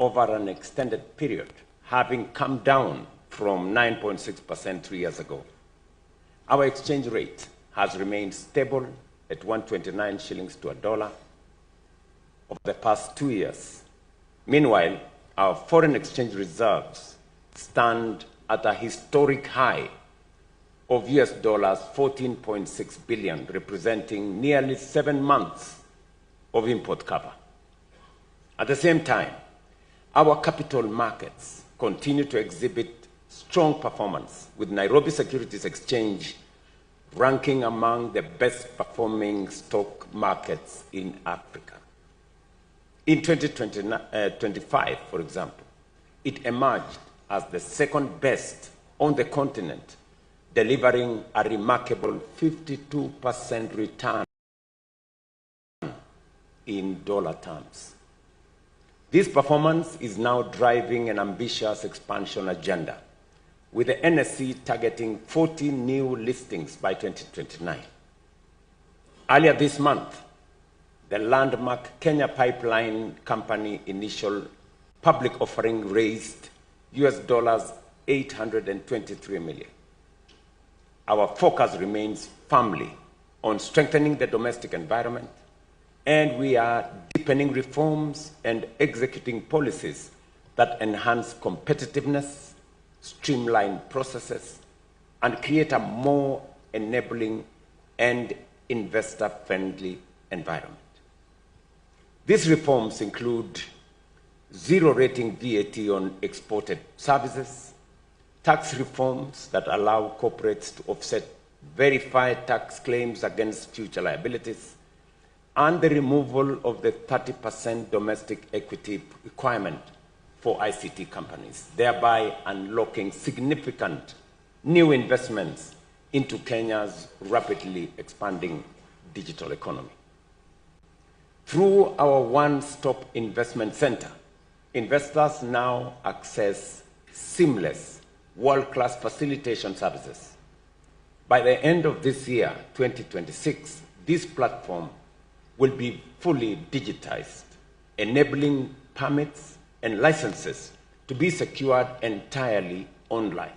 Speaker 11: over an extended period, having come down from 9.6% 3 years ago. Our exchange rate has remained stable at 129 shillings to a dollar over the past 2 years. Meanwhile, our foreign exchange reserves stand at a historic high of US dollars 14.6 billion, representing nearly 7 months of import cover. At the same time, our capital markets continue to exhibit strong performance, with Nairobi Securities Exchange ranking among the best performing stock markets in Africa. In 2025, for example, it emerged as the second best on the continent, delivering a remarkable 52% return in dollar terms. This performance is now driving an ambitious expansion agenda, with the NSE targeting 40 new listings by 2029. Earlier this month, the landmark Kenya Pipeline Company initial public offering raised US dollars 823 million. Our focus remains firmly on strengthening the domestic environment, and we are deepening reforms and executing policies that enhance competitiveness, streamline processes, and create a more enabling and investor-friendly environment. These reforms include zero-rating VAT on exported services, tax reforms that allow corporates to offset verified tax claims against future liabilities, and the removal of the 30% domestic equity requirement for ICT companies, thereby unlocking significant new investments into Kenya's rapidly expanding digital economy. Through our one-stop investment center, investors now access seamless, world-class facilitation services. By the end of this year, 2026, this platform will be fully digitized, enabling permits and licenses to be secured entirely online,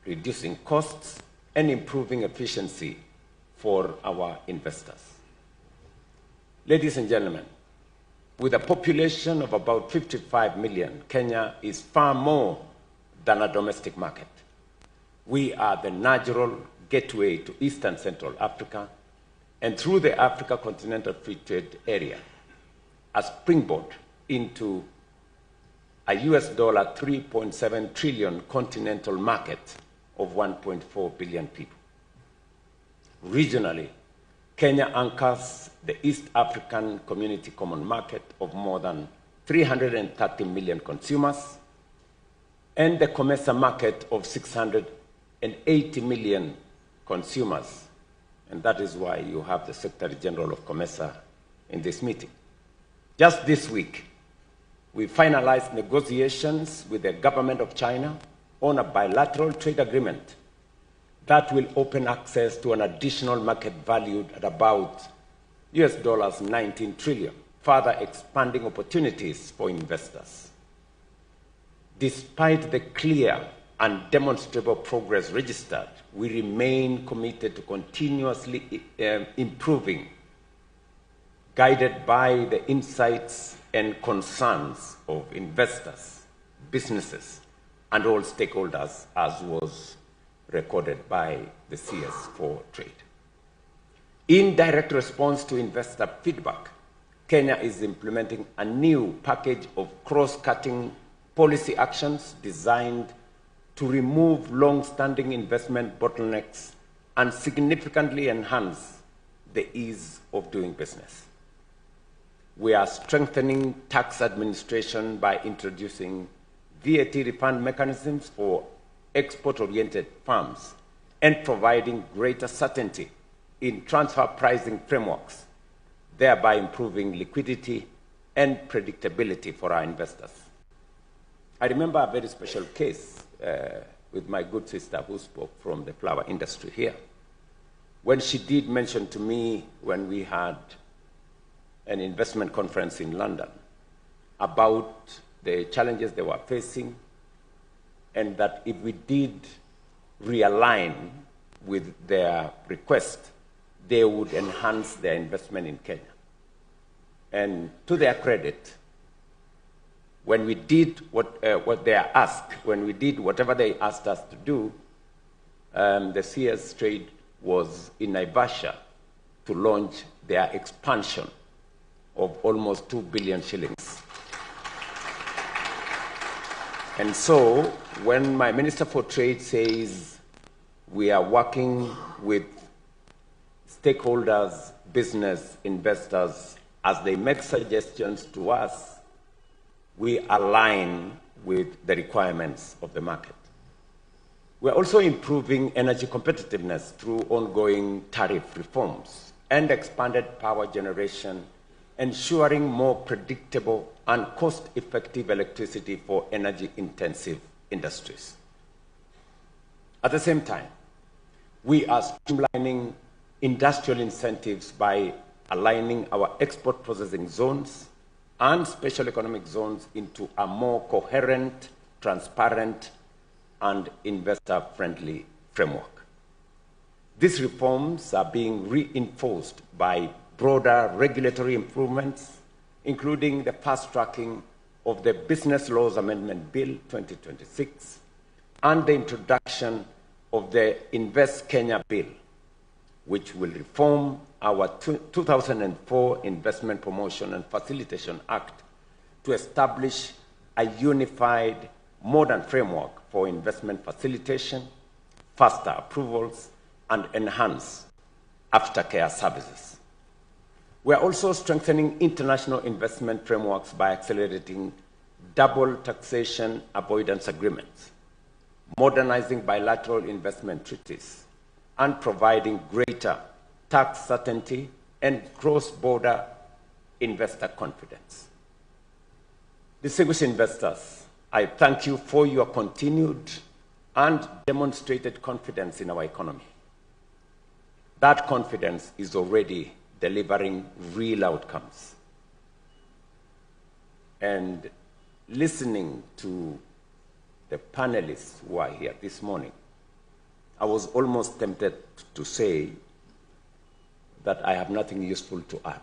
Speaker 11: reducing costs and improving efficiency for our investors. Ladies and gentlemen, with a population of about 55 million, Kenya is far more than a domestic market. We are the natural gateway to East and Central Africa, and through the Africa Continental Free Trade Area, a springboard into a US dollar 3.7 trillion continental market of 1.4 billion people. Regionally, Kenya anchors the East African Community Common Market of more than 330 million consumers and the COMESA market of 680 million consumers. And that is why you have the Secretary General of COMESA in this meeting. Just this week, we finalized negotiations with the government of China on a bilateral trade agreement that will open access to an additional market valued at about US dollars 19 trillion, further expanding opportunities for investors. Despite the clear and demonstrable progress registered, we remain committed to continuously improving, guided by the insights and concerns of investors, businesses, and all stakeholders, as was recorded by the CS for Trade. In direct response to investor feedback, Kenya is implementing a new package of cross-cutting policy actions designed to remove long-standing investment bottlenecks and significantly enhance the ease of doing business. We are strengthening tax administration by introducing VAT refund mechanisms for export-oriented firms and providing greater certainty in transfer pricing frameworks, thereby improving liquidity and predictability for our investors. I remember a very special case with my good sister who spoke from the flower industry here, when she did mention to me when we had an investment conference in London about the challenges they were facing, and that if we did realign with their request, they would enhance their investment in Kenya. And to their credit, when we did what they asked, when we did whatever they asked us to do, the CS Trade was in Naivasha to launch their expansion of almost 2 billion shillings. And so, when my Minister for Trade says we are working with stakeholders, business, investors, as they make suggestions to us, we align with the requirements of the market. We're also improving energy competitiveness through ongoing tariff reforms and expanded power generation, ensuring more predictable and cost-effective electricity for energy-intensive industries. At the same time, we are streamlining industrial incentives by aligning our export processing zones and special economic zones into a more coherent, transparent, and investor-friendly framework. These reforms are being reinforced by broader regulatory improvements, including the fast-tracking of the Business Laws Amendment Bill 2026 and the introduction of the Invest Kenya Bill, which will reform our 2004 Investment Promotion and Facilitation Act to establish a unified, modern framework for investment facilitation, faster approvals, and enhance aftercare services. We are also strengthening international investment frameworks by accelerating double taxation avoidance agreements, modernizing bilateral investment treaties, and providing greater tax certainty and cross-border investor confidence. Distinguished investors, I thank you for your continued and demonstrated confidence in our economy. That confidence is already delivering real outcomes. And listening to the panelists who are here this morning, I was almost tempted to say that I have nothing useful to add.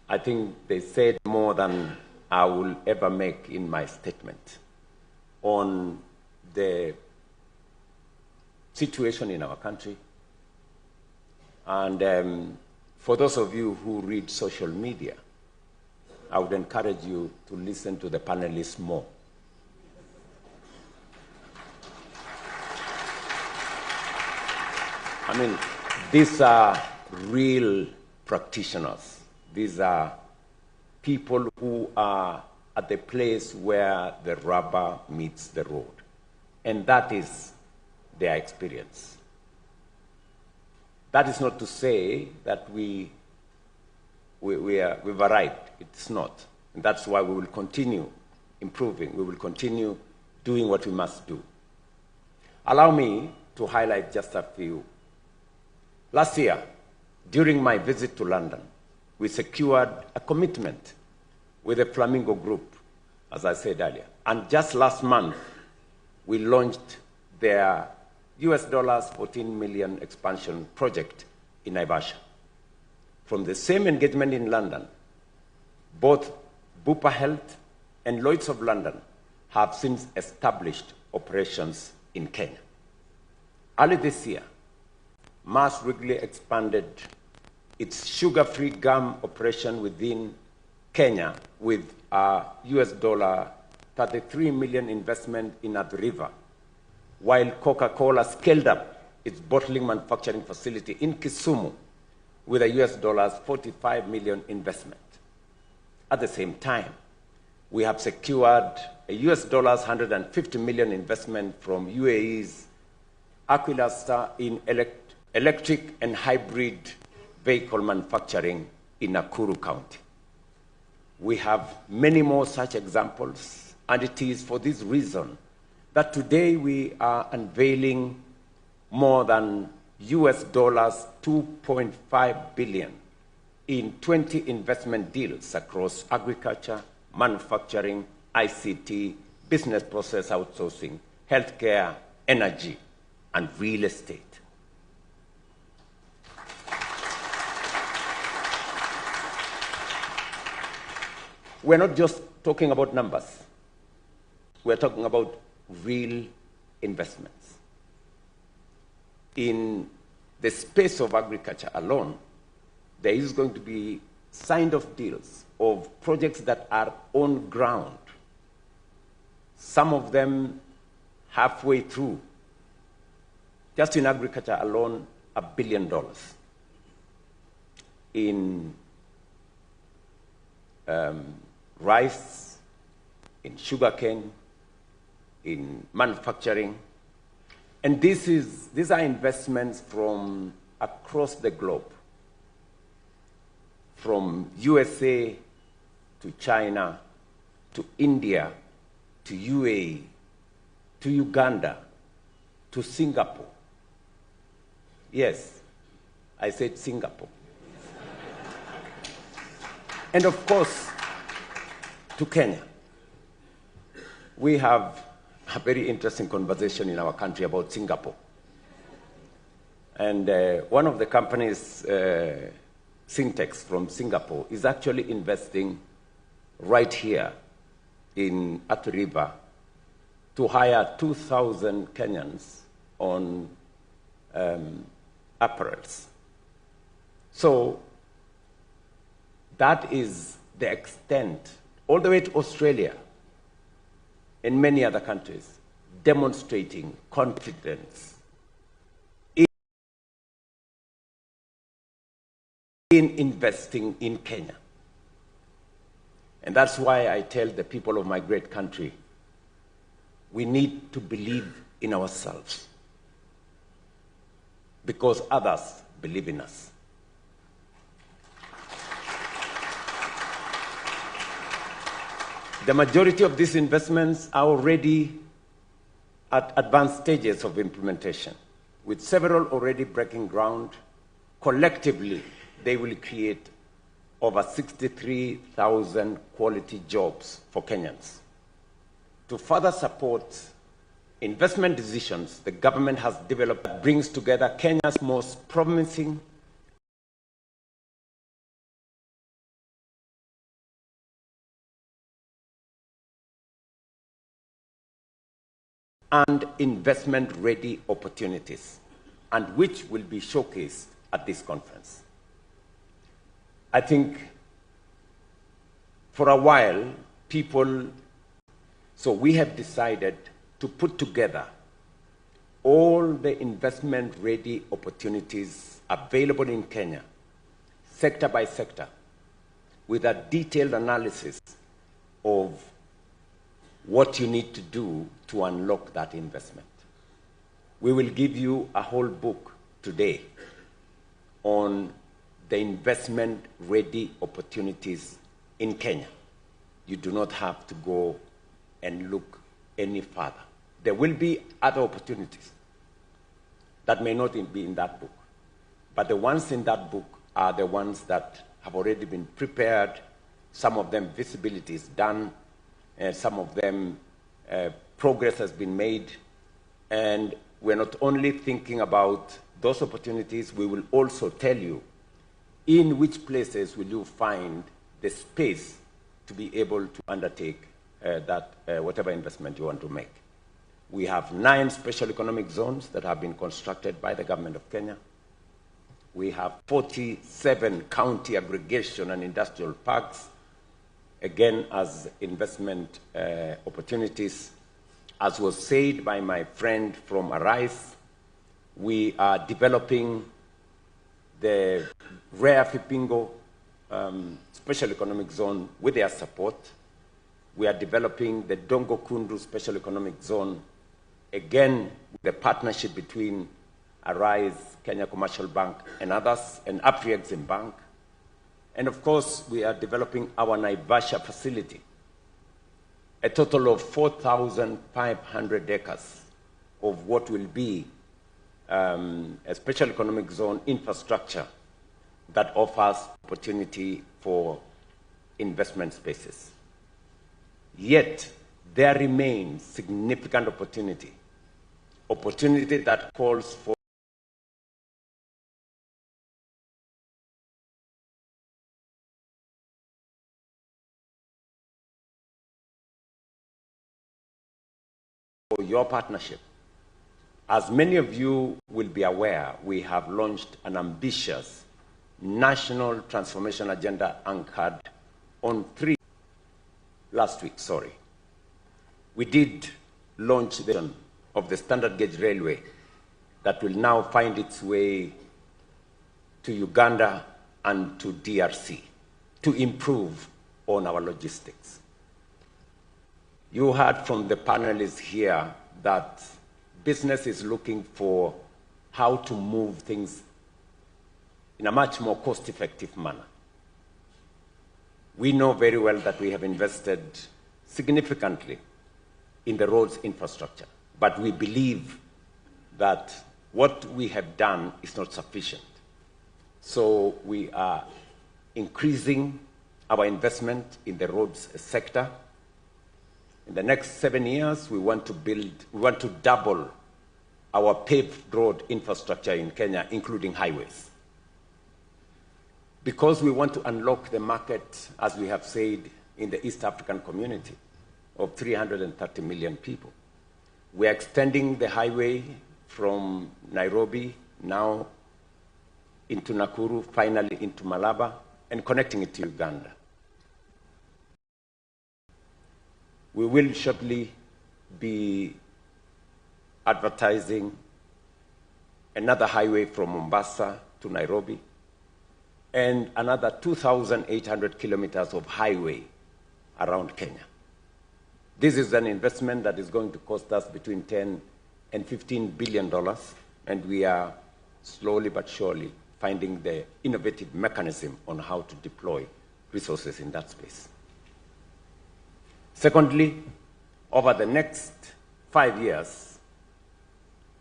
Speaker 11: I think they said more than I will ever make in my statement on the situation in our country. And for those of you who read social media, I would encourage you to listen to the panelists more. I mean, these are real practitioners. These are people who are at the place where the rubber meets the road. And that is their experience. That is not to say that we've arrived. It's not. And that's why we will continue improving. We will continue doing what we must do. Allow me to highlight just a few. Last year, during my visit to London, we secured a commitment with the Flamingo Group, as I said earlier. And just last month, we launched their US $14 million expansion project in Naivasha. From the same engagement in London, both Bupa Health and Lloyds of London have since established operations in Kenya. Early this year, Mars Wrigley expanded its sugar-free gum operation within Kenya with a US $33 million investment in Athi River, while Coca-Cola scaled up its bottling manufacturing facility in Kisumu with a US $45 million investment. At the same time, we have secured a US $150 million investment from UAE's Aquilastar in electric and hybrid vehicle manufacturing in Nakuru County. We have many more such examples, and it is for this reason that today we are unveiling more than US $2.5 billion in 20 investment deals across agriculture, manufacturing, ICT, business process outsourcing, healthcare, energy, and real estate. We're not just talking about numbers. We're talking about real investments. In the space of agriculture alone, there is going to be signed-off deals of projects that are on ground, some of them halfway through. Just in agriculture alone, $1 billion. In rice, in sugarcane, in manufacturing. And these are investments from across the globe, from USA to China, to India, to UAE, to Uganda, to Singapore. Yes, I said Singapore. And of course, to Kenya. We have a very interesting conversation in our country about Singapore. And one of the companies, Syntex from Singapore, is actually investing right here in Athi River to hire 2,000 Kenyans on apparels. So that is the extent, all the way to Australia and many other countries, demonstrating confidence in investing in Kenya. And that's why I tell the people of my great country, we need to believe in ourselves because others believe in us. The majority of these investments are already at advanced stages of implementation, with several already breaking ground. Collectively, they will create over 63,000 quality jobs for Kenyans. To further support investment decisions, the government has developed that brings together Kenya's most promising and investment-ready opportunities, and which will be showcased at this conference. I think for a while, so we have decided to put together all the investment-ready opportunities available in Kenya, sector by sector, with a detailed analysis of what you need to do to unlock that investment. We will give you a whole book today on the investment-ready opportunities in Kenya. You do not have to go and look any further. There will be other opportunities that may not be in that book, but the ones in that book are the ones that have already been prepared. Some of them visibility is done, and some of them progress has been made. And we're not only thinking about those opportunities, we will also tell you in which places will you find the space to be able to undertake whatever investment you want to make. We have 9 special economic zones that have been constructed by the government of Kenya. We have 47 county aggregation and industrial parks, again, as investment opportunities. As was said by my friend from Arise, we are developing the Rare Fipingo Special Economic Zone with their support. We are developing the Dongo Kundu Special Economic Zone, again, with the partnership between Arise, Kenya Commercial Bank, and others, and Afri-Exim Bank. And of course, we are developing our Naivasha facility, a total of 4,500 acres of what will be a special economic zone infrastructure that offers opportunity for investment spaces. Yet, there remains significant opportunity that calls for your partnership. As many of you will be aware, we have launched an ambitious national transformation agenda anchored on last week. We did launch the vision of the standard gauge railway that will now find its way to Uganda and to DRC to improve on our logistics. You heard from the panelists here that business is looking for how to move things in a much more cost-effective manner. We know very well that we have invested significantly in the roads infrastructure, but we believe that what we have done is not sufficient. So we are increasing our investment in the roads sector. In the next 7 years, we want to double our paved road infrastructure in Kenya, including highways. Because we want to unlock the market, as we have said, in the East African community of 330 million people. We are extending the highway from Nairobi now into Nakuru, finally into Malaba, and connecting it to Uganda. We will shortly be advertising another highway from Mombasa to Nairobi and another 2,800 kilometers of highway around Kenya. This is an investment that is going to cost us between $10 and $15 billion, and we are slowly but surely finding the innovative mechanism on how to deploy resources in that space. Secondly, over the next 5 years,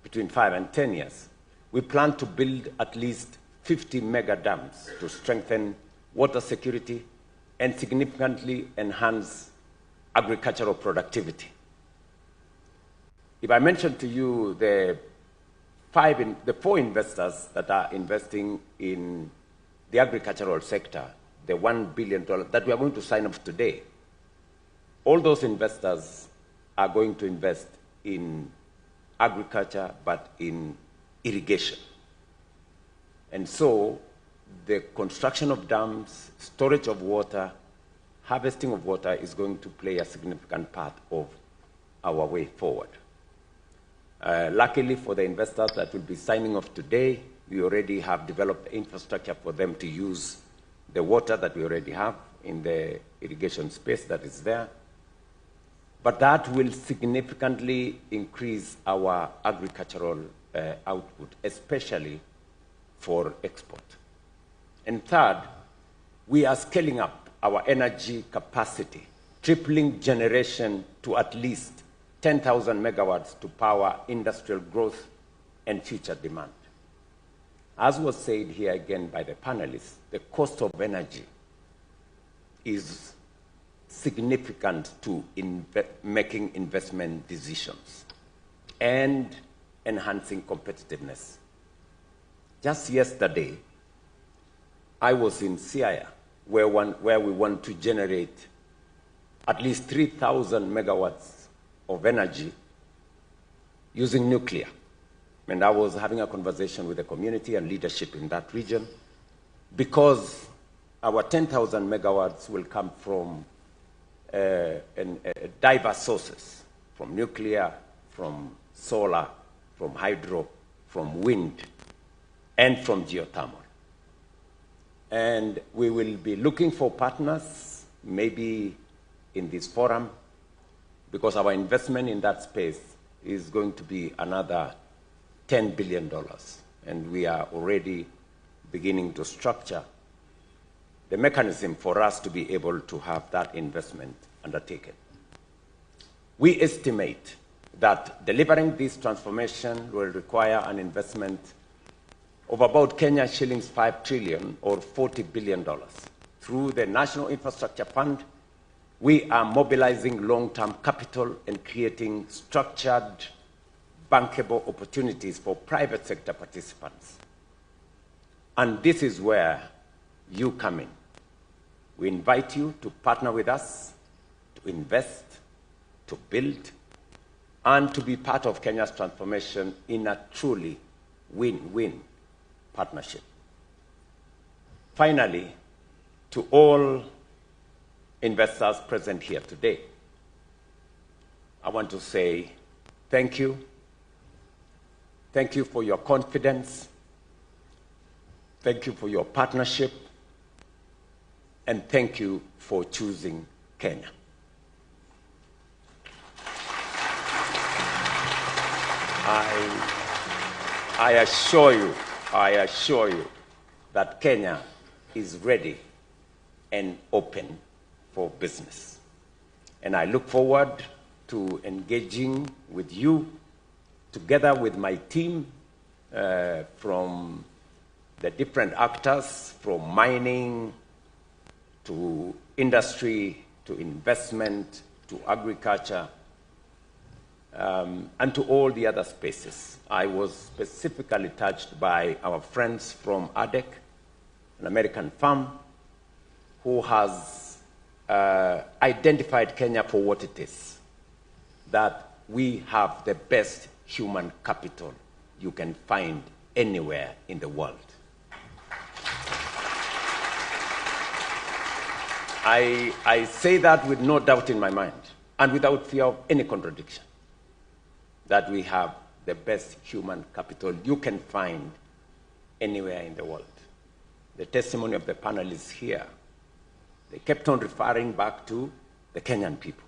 Speaker 11: between 5 and 10 years, we plan to build at least 50 mega dams to strengthen water security and significantly enhance agricultural productivity. If I mention to you the 4 investors that are investing in the agricultural sector, the $1 billion that we are going to sign up today, all those investors are going to invest in agriculture, but in irrigation. And so the construction of dams, storage of water, harvesting of water is going to play a significant part of our way forward. Luckily for the investors that will be signing off today, we already have developed infrastructure for them to use the water that we already have in the irrigation space that is there. But that will significantly increase our agricultural output, especially for export. And third, we are scaling up our energy capacity, tripling generation to at least 10,000 megawatts to power industrial growth and future demand. As was said here again by the panelists, the cost of energy is significant to making investment decisions and enhancing competitiveness. Just yesterday, I was in Siaya, where we want to generate at least 3,000 megawatts of energy using nuclear. And I was having a conversation with the community and leadership in that region, because our 10,000 megawatts will come from diverse sources, from nuclear, from solar, from hydro, from wind, and from geothermal. And we will be looking for partners, maybe in this forum, because our investment in that space is going to be another $10 billion. And we are already beginning to structure the mechanism for us to be able to have that investment undertaken. We estimate that delivering this transformation will require an investment of about Kenya shillings 5 trillion or $40 billion. Through the National Infrastructure Fund, we are mobilizing long-term capital and creating structured, bankable opportunities for private sector participants. And this is where you come in. We invite you to partner with us, to invest, to build, and to be part of Kenya's transformation in a truly win-win partnership. Finally, to all investors present here today, I want to say thank you. Thank you for your confidence. Thank you for your partnership. And thank you for choosing Kenya. I assure you that Kenya is ready and open for business. And I look forward to engaging with you together with my team from the different actors, from mining to industry to investment to agriculture, and to all the other spaces. I was specifically touched by our friends from ADEC, an American firm, who has identified Kenya for what it is, that we have the best human capital you can find anywhere in the world. I say that with no doubt in my mind and without fear of any contradiction, that we have the best human capital you can find anywhere in the world. The testimony of the panel is here. They kept on referring back to the Kenyan people.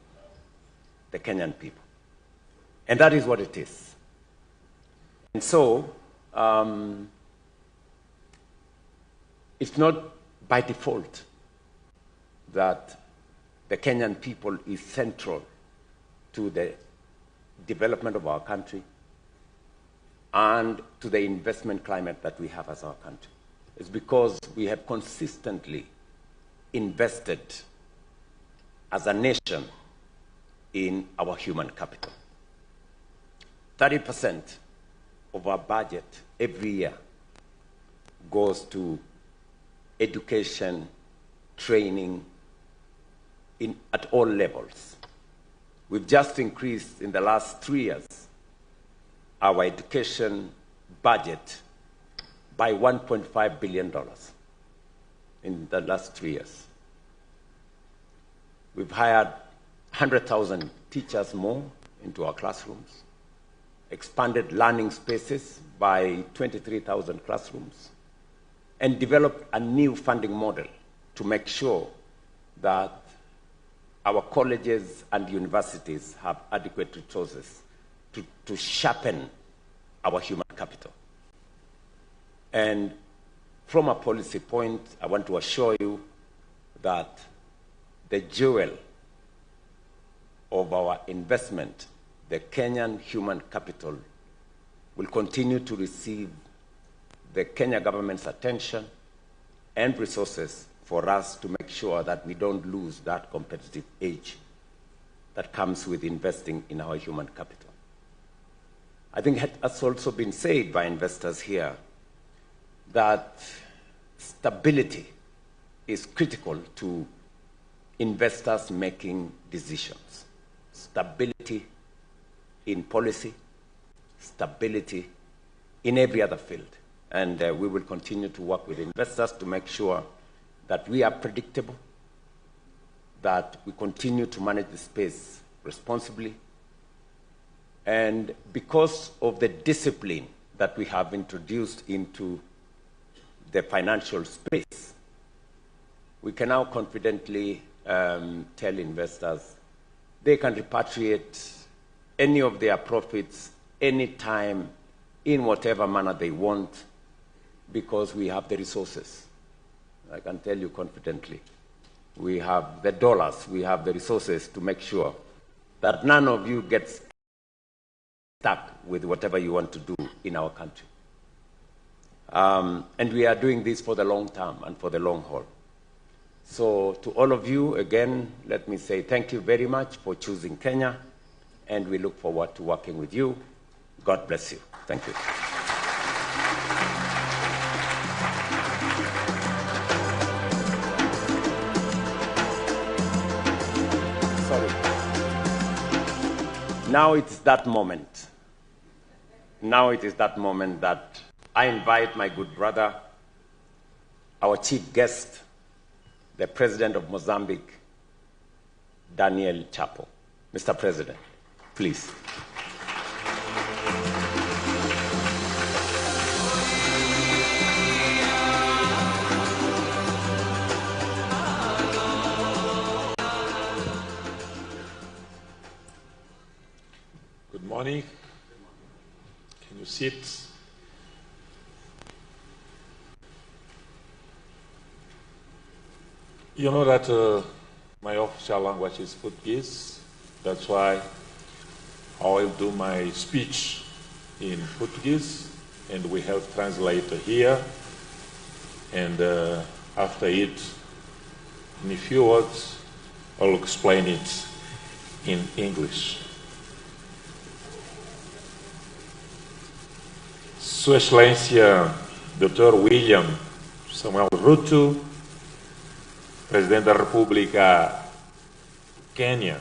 Speaker 11: The Kenyan people. And that is what it is. And so, it's not by default that the Kenyan people is central to the development of our country and to the investment climate that we have as our country. It's because we have consistently invested as a nation in our human capital. 30% of our budget every year goes to education, training at all levels. We've just increased in the last 3 years our education budget by $1.5 billion in the last 3 years. We've hired 100,000 teachers more into our classrooms, expanded learning spaces by 23,000 classrooms, and developed a new funding model to make sure that our colleges and universities have adequate resources to sharpen our human capital. And from a policy point, I want to assure you that the jewel of our investment, the Kenyan human capital, will continue to receive the Kenya government's attention and resources for us to make sure that we don't lose that competitive edge that comes with investing in our human capital. I think it has also been said by investors here that stability is critical to investors making decisions. Stability in policy, stability in every other field. And we will continue to work with investors to make sure that we are predictable, that we continue to manage the space responsibly. And because of the discipline that we have introduced into the financial space, we can now confidently tell investors they can repatriate any of their profits anytime, in whatever manner they want, because we have the resources. I can tell you confidently, we have the dollars, we have the resources to make sure that none of you gets stuck with whatever you want to do in our country. And we are doing this for the long term and for the long haul. So to all of you, again, let me say thank you very much for choosing Kenya, and we look forward to working with you. God bless you. Thank you. Sorry. Now it's that moment. Now it is that moment that I invite my good brother, our chief guest, the President of Mozambique, Daniel Chapo. Mr. President, please.
Speaker 12: Good morning. Can you sit? You know that my official language is Portuguese. That's why I will do my speech in Portuguese. and we have translator here. And after it, in a few words, I'll explain it in English. Sua Excelência, Dr. William Samuel Ruto, Presidente da República do Quênia,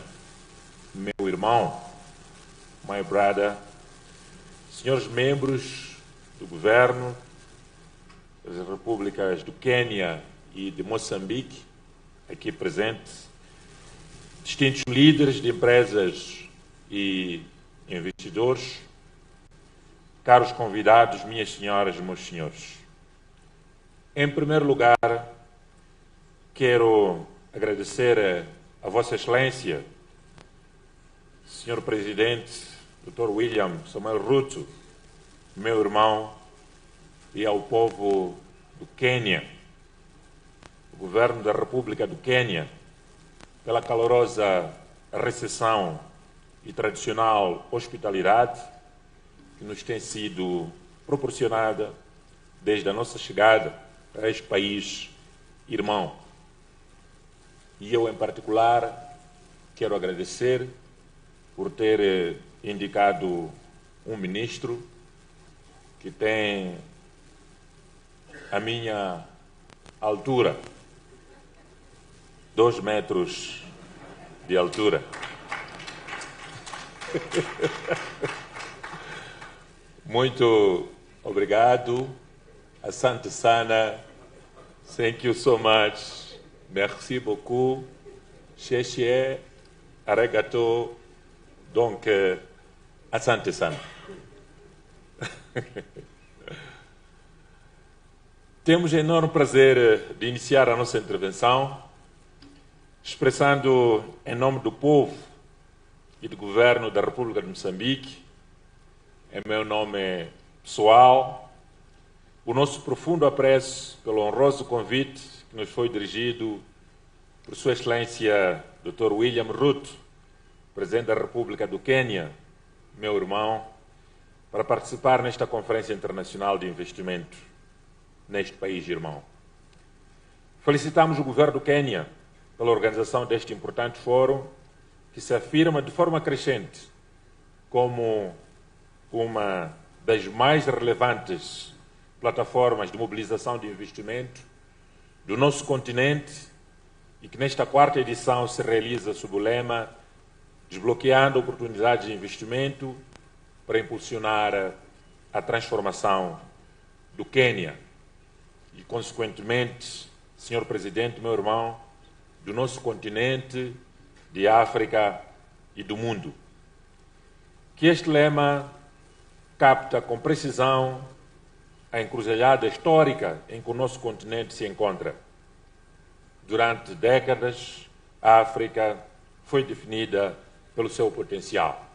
Speaker 12: meu irmão, my brother, senhores membros do governo das repúblicas do Quênia e de Moçambique, aqui presentes, distintos líderes de empresas e investidores, caros convidados, minhas senhoras e meus senhores. Em primeiro lugar, quero agradecer a Vossa Excelência, Senhor Presidente, Dr. William Samuel Ruto, meu irmão, e ao povo do Quênia, o governo da República do Quênia, pela calorosa recepção e tradicional hospitalidade que nos tem sido proporcionada desde a nossa chegada a este país irmão. E eu, em particular, quero agradecer por ter indicado um ministro que tem a minha altura, 2 metros de altura. Muito obrigado. Asante sana. Thank you so much. Merci beaucoup. Xexie, arigato. Donc, asante sana. Temos enorme prazer de iniciar a nossa intervenção expressando em nome do povo e do governo da República de Moçambique, em meu nome pessoal, o nosso profundo apreço pelo honroso convite que nos foi dirigido por Sua Excelência Dr. William Ruto, Presidente da República do Quênia, meu irmão, para participar nesta Conferência Internacional de Investimento neste país irmão. Felicitamos o governo do Quênia pela organização deste importante fórum, que se afirma de forma crescente como uma das mais relevantes plataformas de mobilização de investimento do nosso continente e que nesta 4ª edição se realiza sob o lema Desbloqueando oportunidades de investimento para impulsionar a transformação do Quênia e, consequentemente, Senhor Presidente, meu irmão, do nosso continente, de África e do mundo. Que este lema capta com precisão a encruzilhada histórica em que o nosso continente se encontra. Durante décadas, a África foi definida pelo seu potencial.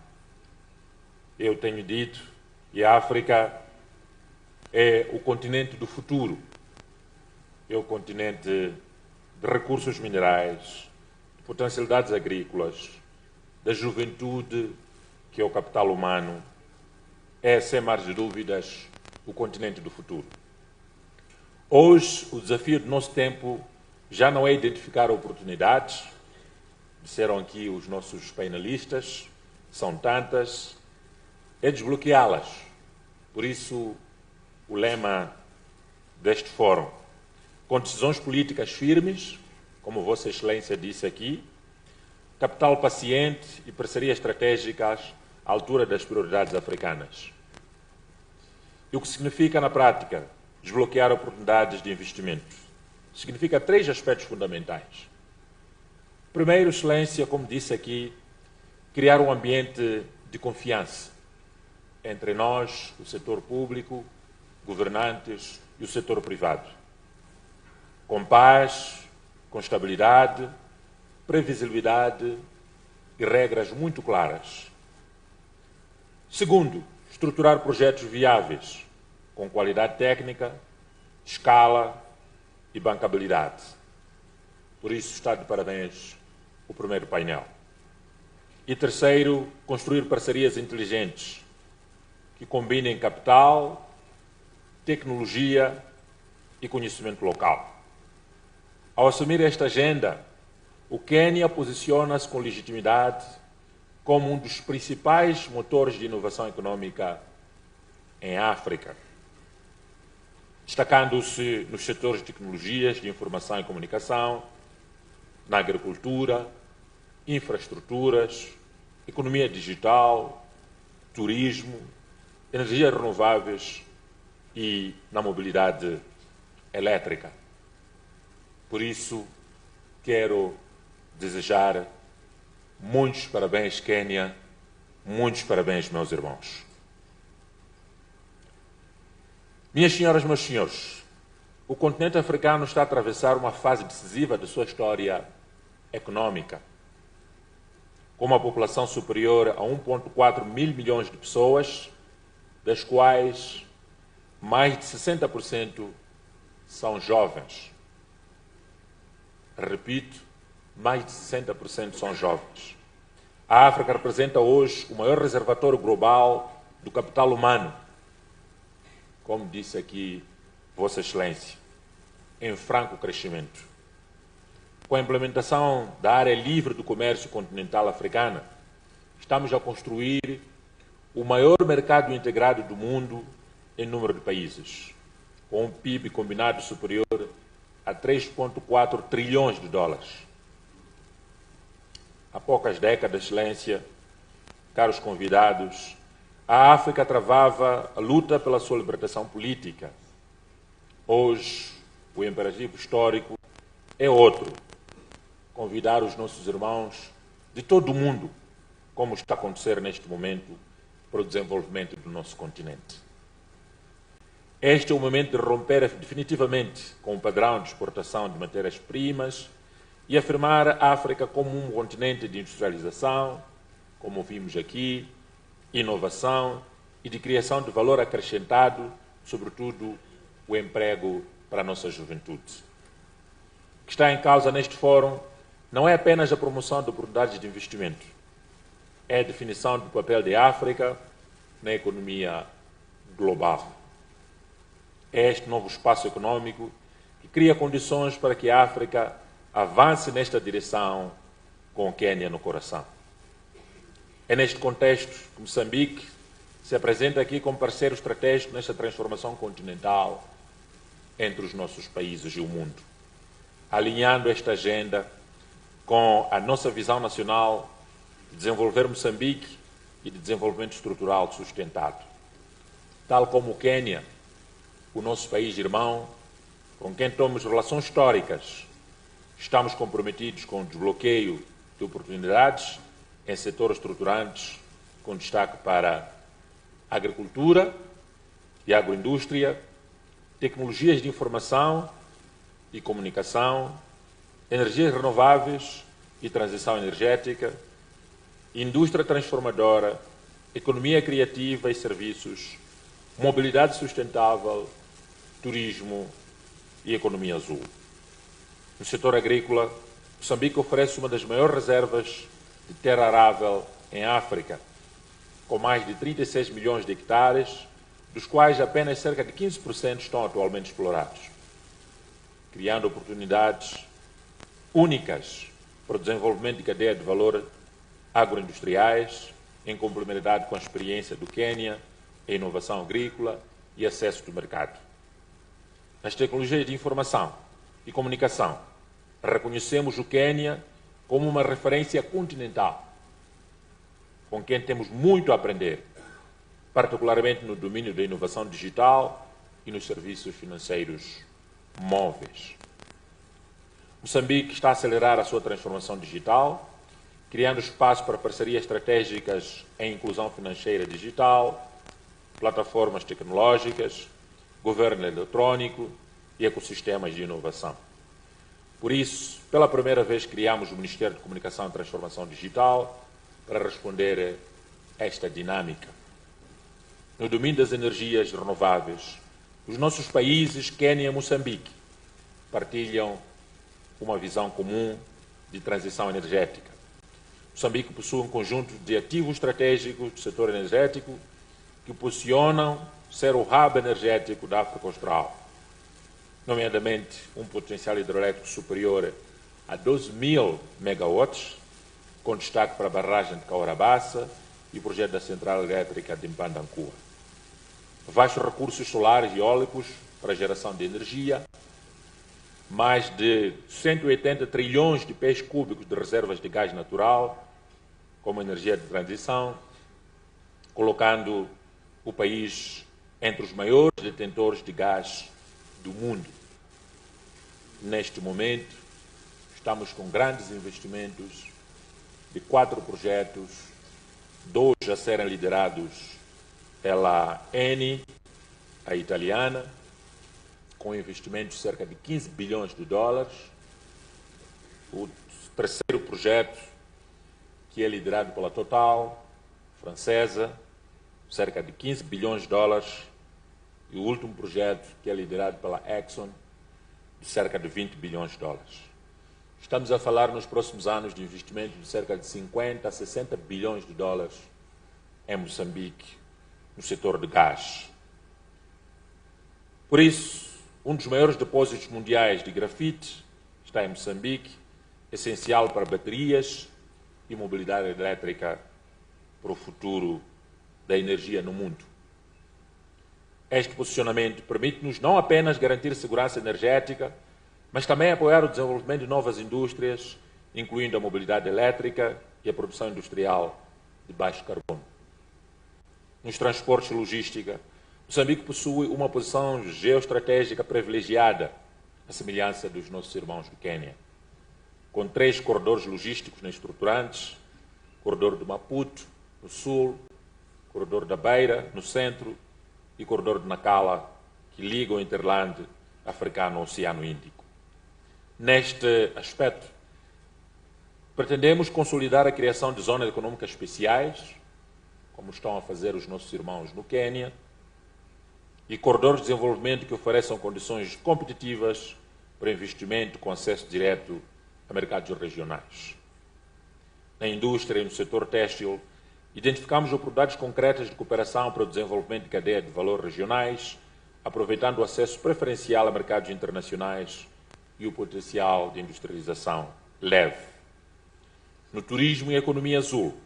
Speaker 12: Eu tenho dito que a África é o continente do futuro, é o continente de recursos minerais, de potencialidades agrícolas, da juventude, que é o capital humano, é, sem mais dúvidas, o continente do futuro. Hoje, o desafio do nosso tempo já não é identificar oportunidades, disseram aqui os nossos painelistas, são tantas, é desbloqueá-las. Por isso, o lema deste fórum, com decisões políticas firmes, como Vossa Excelência disse aqui, capital paciente e parcerias estratégicas à altura das prioridades africanas. E o que significa, na prática, desbloquear oportunidades de investimento? Significa 3 aspectos fundamentais. Primeiro, Excelência, como disse aqui, criar um ambiente de confiança entre nós, o setor público, governantes e o setor privado. Com paz, com estabilidade, previsibilidade e regras muito claras. Segundo, estruturar projetos viáveis, com qualidade técnica, escala e bancabilidade. Por isso está de parabéns o primeiro painel. E terceiro, construir parcerias inteligentes que combinem capital, tecnologia e conhecimento local. Ao assumir esta agenda, o Quênia posiciona-se com legitimidade como um dos principais motores de inovação econômica em África, destacando-se nos setores de tecnologias de informação e comunicação, na agricultura, infraestruturas, economia digital, turismo, energias renováveis e na mobilidade elétrica. Por isso, quero desejar muitos parabéns, Quênia, muitos parabéns, meus irmãos. Minhas senhoras e meus senhores, o continente africano está a atravessar uma fase decisiva de sua história econômica, com uma população superior a 1,4 mil milhões de pessoas, das quais mais de 60% são jovens. Repito, mais de 60% são jovens. A África representa hoje o maior reservatório global do capital humano, como disse aqui Vossa Excelência, em franco crescimento. Com a implementação da área livre do comércio continental africana, estamos a construir o maior mercado integrado do mundo em número de países, com um PIB combinado superior a 3,4 trilhões de dólares. Há poucas décadas, Excelência, caros convidados, a África travava a luta pela sua libertação política. Hoje, o imperativo histórico é outro: convidar os nossos irmãos de todo o mundo, como está a acontecer neste momento, para o desenvolvimento do nosso continente. Este é o momento de romper definitivamente com o padrão de exportação de matérias-primas e afirmar a África como um continente de industrialização, como vimos aqui, inovação e de criação de valor acrescentado, sobretudo o emprego para a nossa juventude. O que está em causa neste fórum não é apenas a promoção de oportunidades de investimento, é a definição do papel da África na economia global. É este novo espaço econômico que cria condições para que a África avance nesta direção com o Quênia no coração. É neste contexto que Moçambique se apresenta aqui como parceiro estratégico nesta transformação continental entre os nossos países e o mundo, alinhando esta agenda com a nossa visão nacional de desenvolver Moçambique e de desenvolvimento estrutural sustentado. Tal como o Quênia, o nosso país irmão, com quem temos relações históricas, estamos comprometidos com o desbloqueio de oportunidades em setores estruturantes, com destaque para a agricultura e a agroindústria, tecnologias de informação e comunicação, energias renováveis e transição energética, indústria transformadora, economia criativa e serviços, mobilidade sustentável, turismo e economia azul. No setor agrícola, Moçambique oferece uma das maiores reservas de terra arável em África, com mais de 36 milhões de hectares, dos quais apenas cerca de 15% estão atualmente explorados, criando oportunidades únicas para o desenvolvimento de cadeia de valor agroindustriais, em complementaridade com a experiência do Quênia em inovação agrícola e acesso do mercado. Nas tecnologias de informação e comunicação, reconhecemos o Quênia como uma referência continental, com quem temos muito a aprender, particularmente no domínio da inovação digital e nos serviços financeiros móveis. Moçambique está a acelerar a sua transformação digital, criando espaço para parcerias estratégicas em inclusão financeira digital, plataformas tecnológicas, governo eletrônico e ecossistemas de inovação. Por isso, pela primeira vez, criamos o Ministério de Comunicação e Transformação Digital para responder a esta dinâmica. No domínio das energias renováveis, os nossos países, Quênia e Moçambique, partilham uma visão comum de transição energética. Moçambique possui um conjunto de ativos estratégicos do setor energético que posicionam ser o hub energético da África Austral, nomeadamente um potencial hidrelétrico superior a 12.000 megawatts, com destaque para a barragem de Caurabaça e o projeto da central elétrica de Mpandancua. Vastos recursos solares e eólicos para a geração de energia, mais de 180 trilhões de pés cúbicos de reservas de gás natural, como energia de transição, colocando o país entre os maiores detentores de gás do mundo. Neste momento, estamos com grandes investimentos de 4 projetos, 2 a serem liderados pela Eni, a italiana, com investimentos de cerca de 15 bilhões de dólares. O terceiro projeto, que é liderado pela Total, francesa, cerca de 15 bilhões de dólares. E o último projeto, que é liderado pela Exxon, de cerca de 20 bilhões de dólares. Estamos a falar nos próximos anos de investimento de cerca de 50 a 60 bilhões de dólares em Moçambique, no setor de gás. Por isso, um dos maiores depósitos mundiais de grafite está em Moçambique, essencial para baterias e mobilidade elétrica para o futuro da energia no mundo. Este posicionamento permite-nos não apenas garantir segurança energética, mas também apoiar o desenvolvimento de novas indústrias, incluindo a mobilidade elétrica e a produção industrial de baixo carbono. Nos transportes e logística, Moçambique possui uma posição geoestratégica privilegiada, à semelhança dos nossos irmãos do Quênia, com 3 corredores logísticos estruturantes: corredor do Maputo, no sul, corredor da Beira, no centro, e corredor de Nacala, que liga o hinterland africano ao Oceano Índico. Neste aspecto, pretendemos consolidar a criação de zonas econômicas especiais, como estão a fazer os nossos irmãos no Quênia, e corredores de desenvolvimento que ofereçam condições competitivas para investimento com acesso direto a mercados regionais. Na indústria e no setor têxtil, identificamos oportunidades concretas de cooperação para o desenvolvimento de cadeia de valor regionais, aproveitando o acesso preferencial a mercados internacionais e o potencial de industrialização leve. No turismo e economia azul,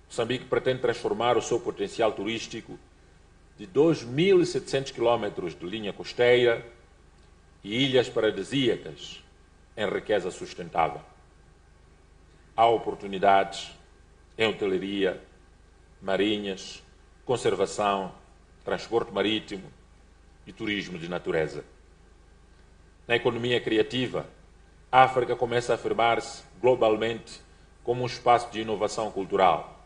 Speaker 12: Moçambique pretende transformar o seu potencial turístico de 2.700 quilómetros de linha costeira e ilhas paradisíacas em riqueza sustentável. Há oportunidades em hotelaria, marinhas, conservação, transporte marítimo e turismo de natureza. Na economia criativa, a África começa a afirmar-se globalmente como um espaço de inovação cultural,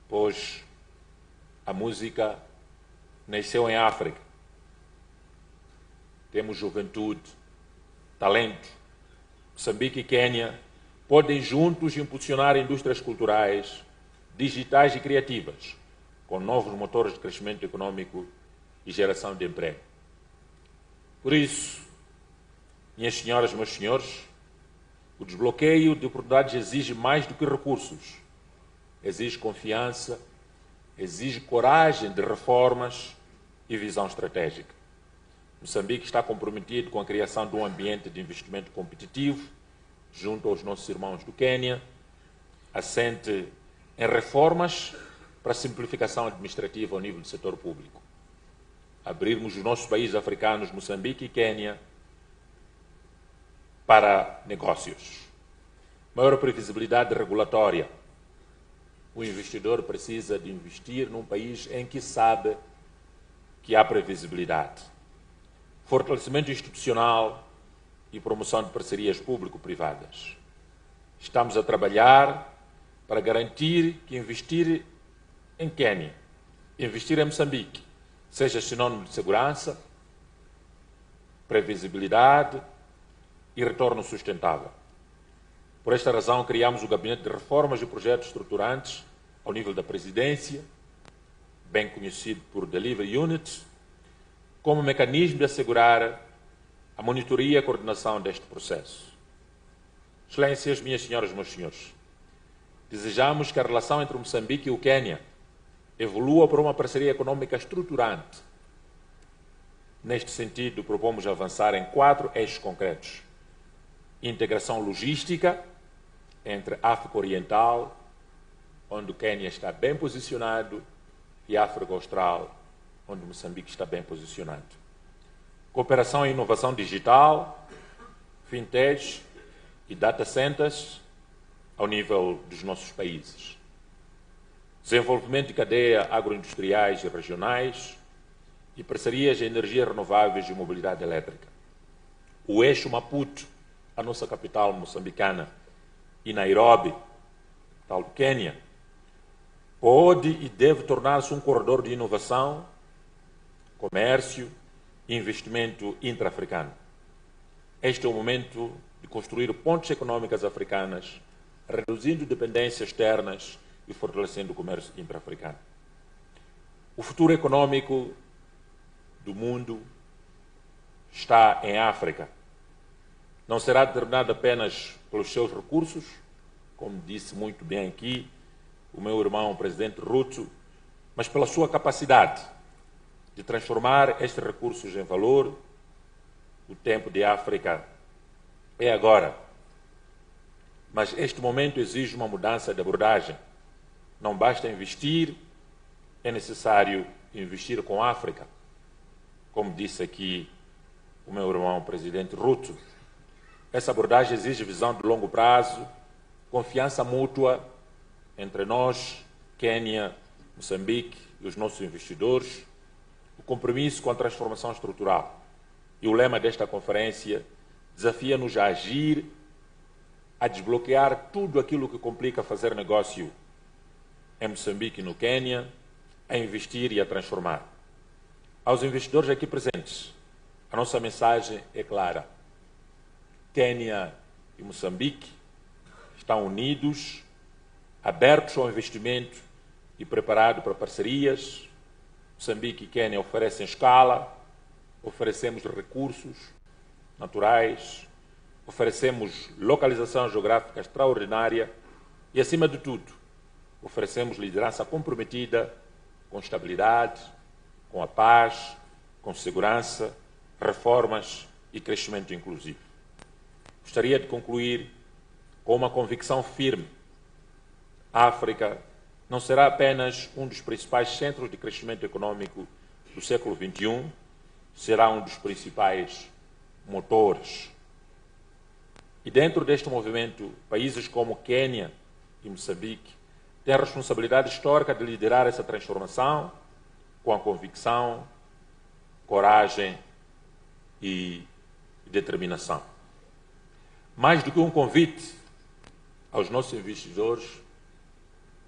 Speaker 12: pois a música nasceu em África. Temos juventude, talento. Moçambique e Quênia podem juntos impulsionar indústrias culturais, digitais e criativas, com novos motores de crescimento econômico e geração de emprego. Por isso, minhas senhoras e meus senhores, o desbloqueio de oportunidades exige mais do que recursos. Exige confiança, exige coragem de reformas e visão estratégica. Moçambique está comprometido com a criação de um ambiente de investimento competitivo, junto aos nossos irmãos do Quênia, assente em reformas para a simplificação administrativa ao nível do setor público. Abrirmos os nossos países africanos, Moçambique e Quênia, para negócios. Maior previsibilidade regulatória. O investidor precisa de investir num país em que sabe que há previsibilidade. Fortalecimento institucional e promoção de parcerias público-privadas. Estamos a trabalhar para garantir que investir em Quênia, investir em Moçambique, seja sinônimo de segurança, previsibilidade e retorno sustentável. Por esta razão, criamos o Gabinete de Reformas e Projetos Estruturantes ao nível da Presidência, bem conhecido por Delivery Unit, como mecanismo de assegurar a monitoria e a coordenação deste processo. Excelências, minhas senhoras e meus senhores, desejamos que a relação entre Moçambique e o Quênia evolua para uma parceria econômica estruturante, Neste sentido, propomos avançar em 4 eixos concretos. Integração logística entre África Oriental, onde o Quênia está bem posicionado, e África Austral, onde Moçambique está bem posicionado. Cooperação e inovação digital, fintechs e data centers ao nível dos nossos países. Desenvolvimento de cadeia agroindustriais e regionais e parcerias em energias renováveis e mobilidade elétrica. O eixo Maputo, a nossa capital moçambicana, e Nairobi, tal do Quênia, pode e deve tornar-se um corredor de inovação, comércio e investimento intra-africano. Este é o momento de construir pontes econômicas africanas, reduzindo dependências externas e fortalecendo o comércio intra-africano. O futuro econômico do mundo está em África. Não será determinado apenas pelos seus recursos, como disse muito bem aqui o meu irmão, o presidente Ruto, mas pela sua capacidade de transformar estes recursos em valor. O tempo de África é agora. Mas este momento exige uma mudança de abordagem. Não basta investir, é necessário investir com a África. Como disse aqui o meu irmão, o presidente Ruto, essa abordagem exige visão de longo prazo, confiança mútua entre nós, Quênia, Moçambique e os nossos investidores, o compromisso com a transformação estrutural. E o lema desta conferência desafia-nos a agir, a desbloquear tudo aquilo que complica fazer negócio em Moçambique e no Quênia, a investir e a transformar. Aos investidores aqui presentes, a nossa mensagem é clara. Quênia e Moçambique estão unidos, abertos ao investimento e preparados para parcerias. Moçambique e Quênia oferecem escala, oferecemos recursos naturais, oferecemos localização geográfica extraordinária e, acima de tudo, oferecemos liderança comprometida com estabilidade, com a paz, com segurança, reformas e crescimento inclusivo. Gostaria de concluir com uma convicção firme. A África não será apenas um dos principais centros de crescimento econômico do século XXI, será um dos principais motores. E dentro deste movimento, países como Quênia e Moçambique têm a responsabilidade histórica de liderar essa transformação com a convicção, coragem e determinação. Mais do que um convite aos nossos investidores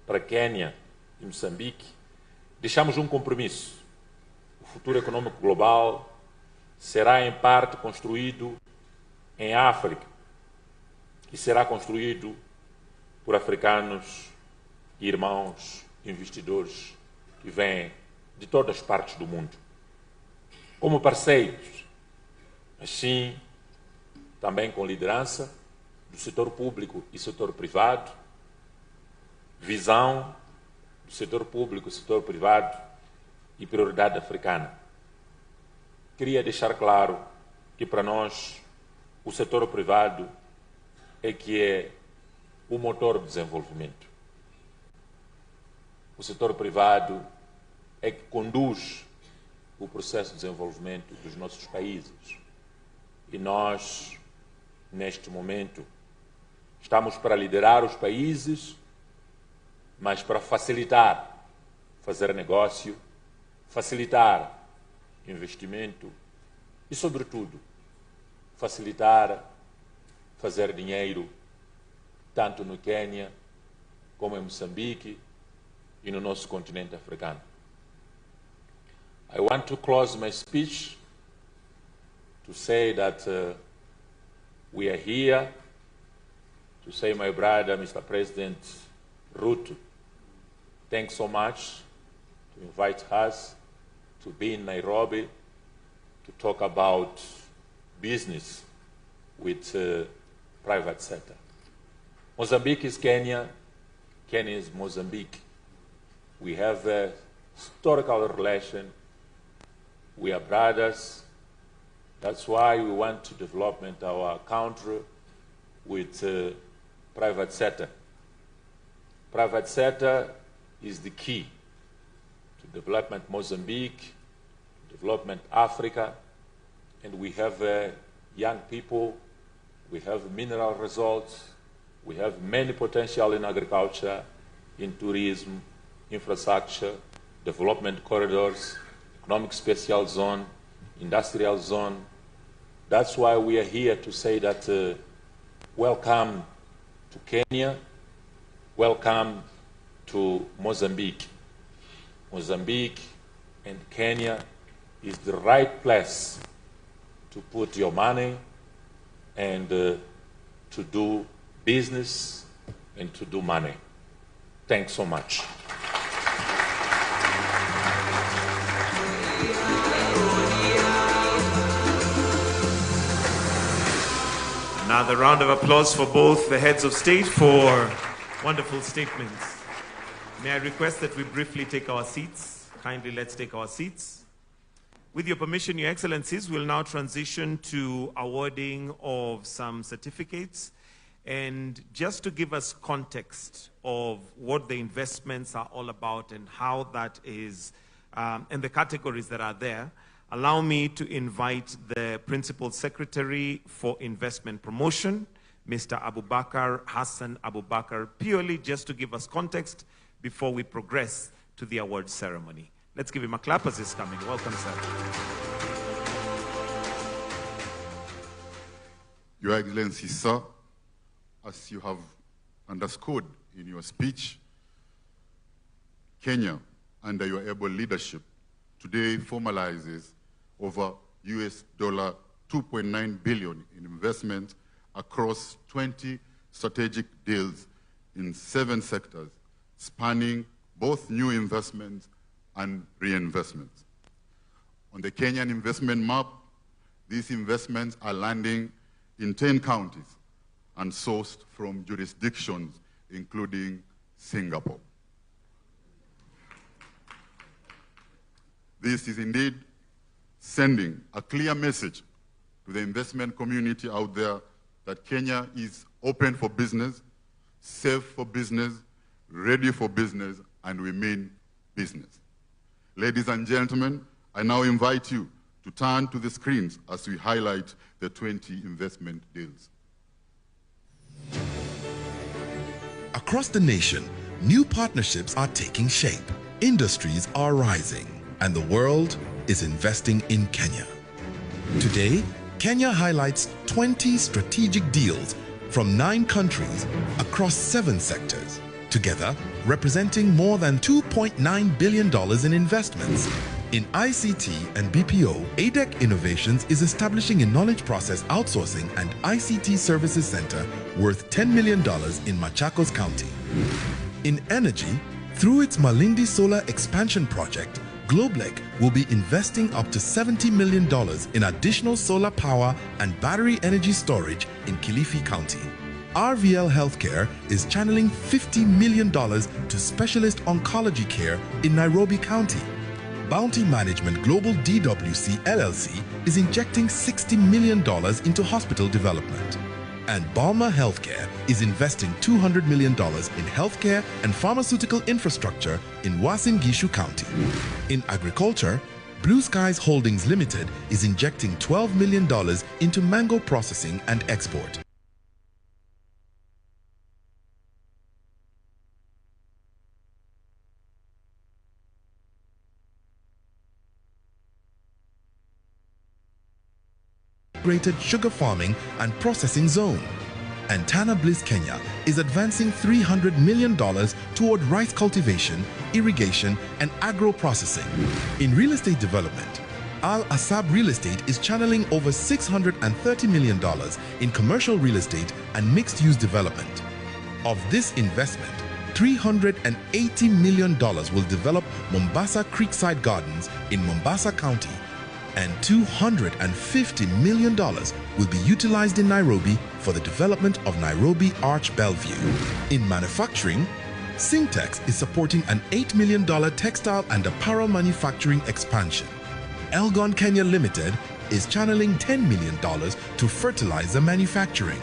Speaker 12: para Quênia e Moçambique, deixamos um compromisso. O futuro econômico global será em parte construído em África e será construído por africanos e irmãos investidores que vêm de todas as partes do mundo. Como parceiros, mas sim também com liderança do setor público e setor privado, visão do setor público e setor privado e prioridade africana. Queria deixar claro que para nós o setor privado é que é o motor do desenvolvimento. O setor privado é que conduz o processo de desenvolvimento dos nossos países. E nós, neste momento, estamos para liderar os países, mas para facilitar fazer negócio, facilitar investimento e, sobretudo, facilitar fazer dinheiro, tanto no Quênia como em Moçambique e no nosso continente africano. I want to close my speech to say that we are here to say, my brother, Mr. President Ruto, thanks so much to invite us to be in Nairobi to talk about business with private sector. Mozambique is Kenya, Kenya is Mozambique. We have a historical relation. We are brothers, That's why we want to develop our country with private sector. Private sector is the key to development Mozambique, development Africa, and we have young people, we have mineral resources, we have many potential in agriculture, in tourism, infrastructure, development corridors, economic special zone, industrial zone. That's why we are here to say that welcome to Kenya, welcome to Mozambique. Mozambique and Kenya is the right place to put your money and to do business and to do money. Thanks so much.
Speaker 6: Another round of applause for both the heads of state for wonderful statements. May I request that we briefly take our seats? Kindly, let's take our seats. With your permission, Your Excellencies, we'll now transition to awarding of some certificates. And just to give us context of what the investments are all about and how that is, and the categories that are there, allow me to invite the Principal Secretary for Investment Promotion, Mr. Abubakar Hassan Abubakar, purely just to give us context before we progress to the award ceremony. Let's give him a clap as he's coming. Welcome, sir.
Speaker 13: Your Excellency, sir, as you have underscored in your speech, Kenya, under your able leadership, today formalizes over US $2.9 billion in investment across 20 strategic deals in 7 sectors, spanning both new investments and reinvestments. On the Kenyan investment map, these investments are landing in 10 counties and sourced from jurisdictions including Singapore. This is indeed sending a clear message to the investment community out there that Kenya is open for business, safe for business, ready for business, and we mean business. Ladies and gentlemen, I now invite you to turn to the screens as we highlight the 20 investment deals.
Speaker 14: Across the nation, new partnerships are taking shape. Industries are rising, and the world is investing in Kenya. Today, Kenya highlights 20 strategic deals from 9 countries across 7 sectors, together representing more than $2.9 billion in investments. In ICT and BPO, ADEC Innovations is establishing a knowledge process outsourcing and ICT services center worth $10 million in Machakos County. In energy, through its Malindi Solar Expansion Project, Globelec will be investing up to $70 million in additional solar power and battery energy storage in Kilifi County. RVL Healthcare is channeling $50 million to specialist oncology care in Nairobi County. Bounty Management Global DWC LLC is injecting $60 million into hospital development. And Balma Healthcare is investing $200 million in healthcare and pharmaceutical infrastructure in Uasin Gishu County. In agriculture, Blue Skies Holdings Limited is injecting $12 million into mango processing and export. Integrated sugar farming and processing zone. And Tana Bliss Kenya is advancing $300 million toward rice cultivation, irrigation, and agro-processing. In real estate development, Al Asab Real Estate is channeling over $630 million in commercial real estate and mixed-use development. Of this investment, $380 million will develop Mombasa Creekside Gardens in Mombasa County, and $250 million will be utilized in Nairobi for the development of Nairobi Arch Bellevue. In manufacturing, Syntex is supporting an $8 million textile and apparel manufacturing expansion. Elgon Kenya Limited is channeling $10 million to fertilizer manufacturing.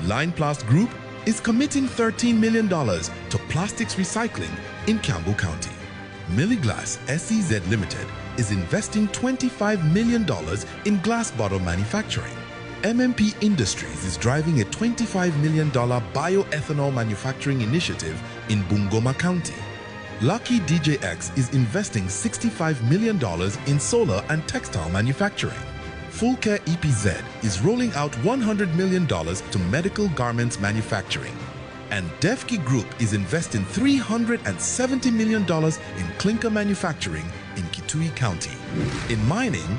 Speaker 14: Lineplast Group is committing $13 million to plastics recycling in Kiambu County. Milliglass SEZ Limited is investing $25 million in glass bottle manufacturing. MMP Industries is driving a $25 million bioethanol manufacturing initiative in Bungoma County. Lucky DJX is investing $65 million in solar and textile manufacturing. Fullcare EPZ is rolling out $100 million to medical garments manufacturing. And Defki Group is investing $370 million in clinker manufacturing in Kitui County. In mining,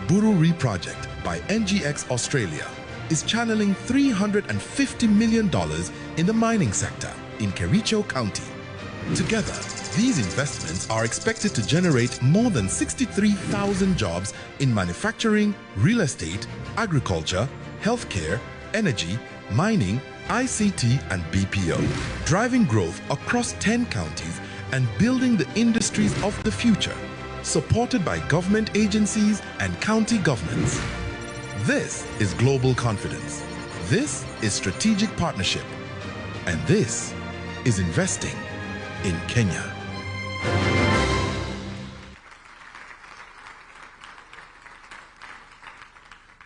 Speaker 14: Bururi Project by NGX Australia is channeling $350 million in the mining sector in Kericho County. Together, these investments are expected to generate more than 63,000 jobs in manufacturing, real estate, agriculture, healthcare, energy, mining, ICT, and BPO, driving growth across 10 counties and building the industries of the future, supported by government agencies and county governments. This is global confidence. This is strategic partnership. And this is investing in Kenya.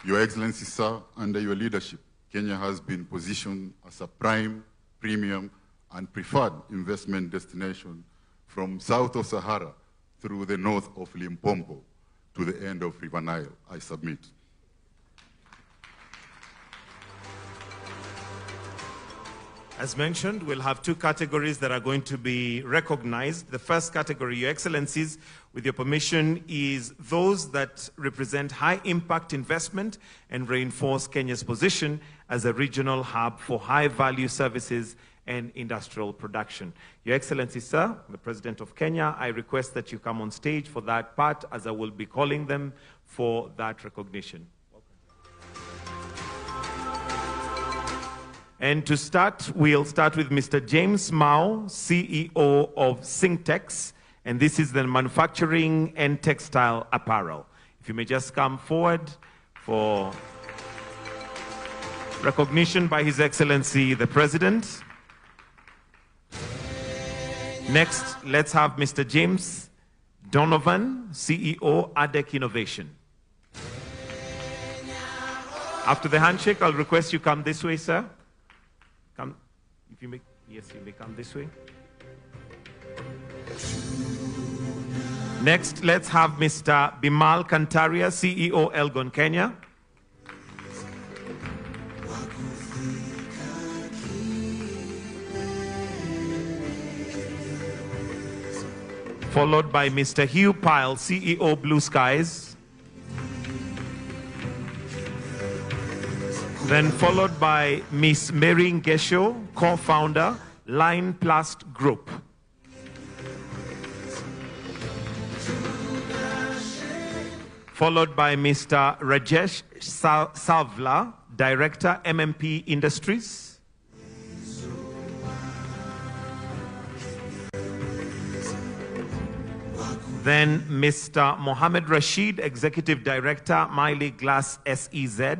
Speaker 13: Your Excellency, sir, under your leadership, Kenya has been positioned as a prime, premium, and preferred investment destination from south of Sahara through the north of Limpopo to the end of River Nile. I submit.
Speaker 6: As mentioned, we'll have two categories that are going to be recognized. The first category, Your Excellencies, with your permission, is those that represent high-impact investment and reinforce Kenya's position as a regional hub for high-value services and industrial production. Your Excellency, sir, the President of Kenya, I request that you come on stage for that part, as I will be calling them for that recognition. And to start, we'll start with Mr. James Mao, CEO of Syntex, and this is the manufacturing and textile apparel. If you may just come forward for recognition by His Excellency the President. Next, let's have Mr. James Donovan, CEO, ADEC Innovation. After the handshake, I'll request you come this way, sir. Come, if you may, yes, you may come this way. Next, let's have Mr. Bimal Kantaria, CEO, Elgon, Kenya. Followed by Mr. Hugh Pyle, CEO, Blue Skies. Then followed by Ms. Mary Ngesho, co-founder, Lineplast Group. Followed by Mr. Rajesh Savla, Director, MMP Industries. Then Mr. Mohammed Rashid, Executive Director, Miley Glass SEZ.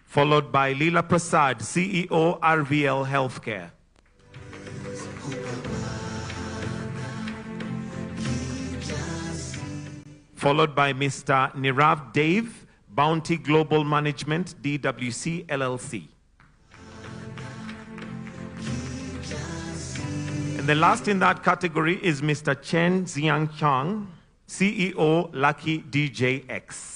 Speaker 6: Followed by Leela Prasad, CEO, RVL Healthcare. Followed by Mr. Nirav Dave, Bounty Global Management, DWC LLC. And the last in that category is Mr. Chen Xiang Chang, CEO, Lucky DJX.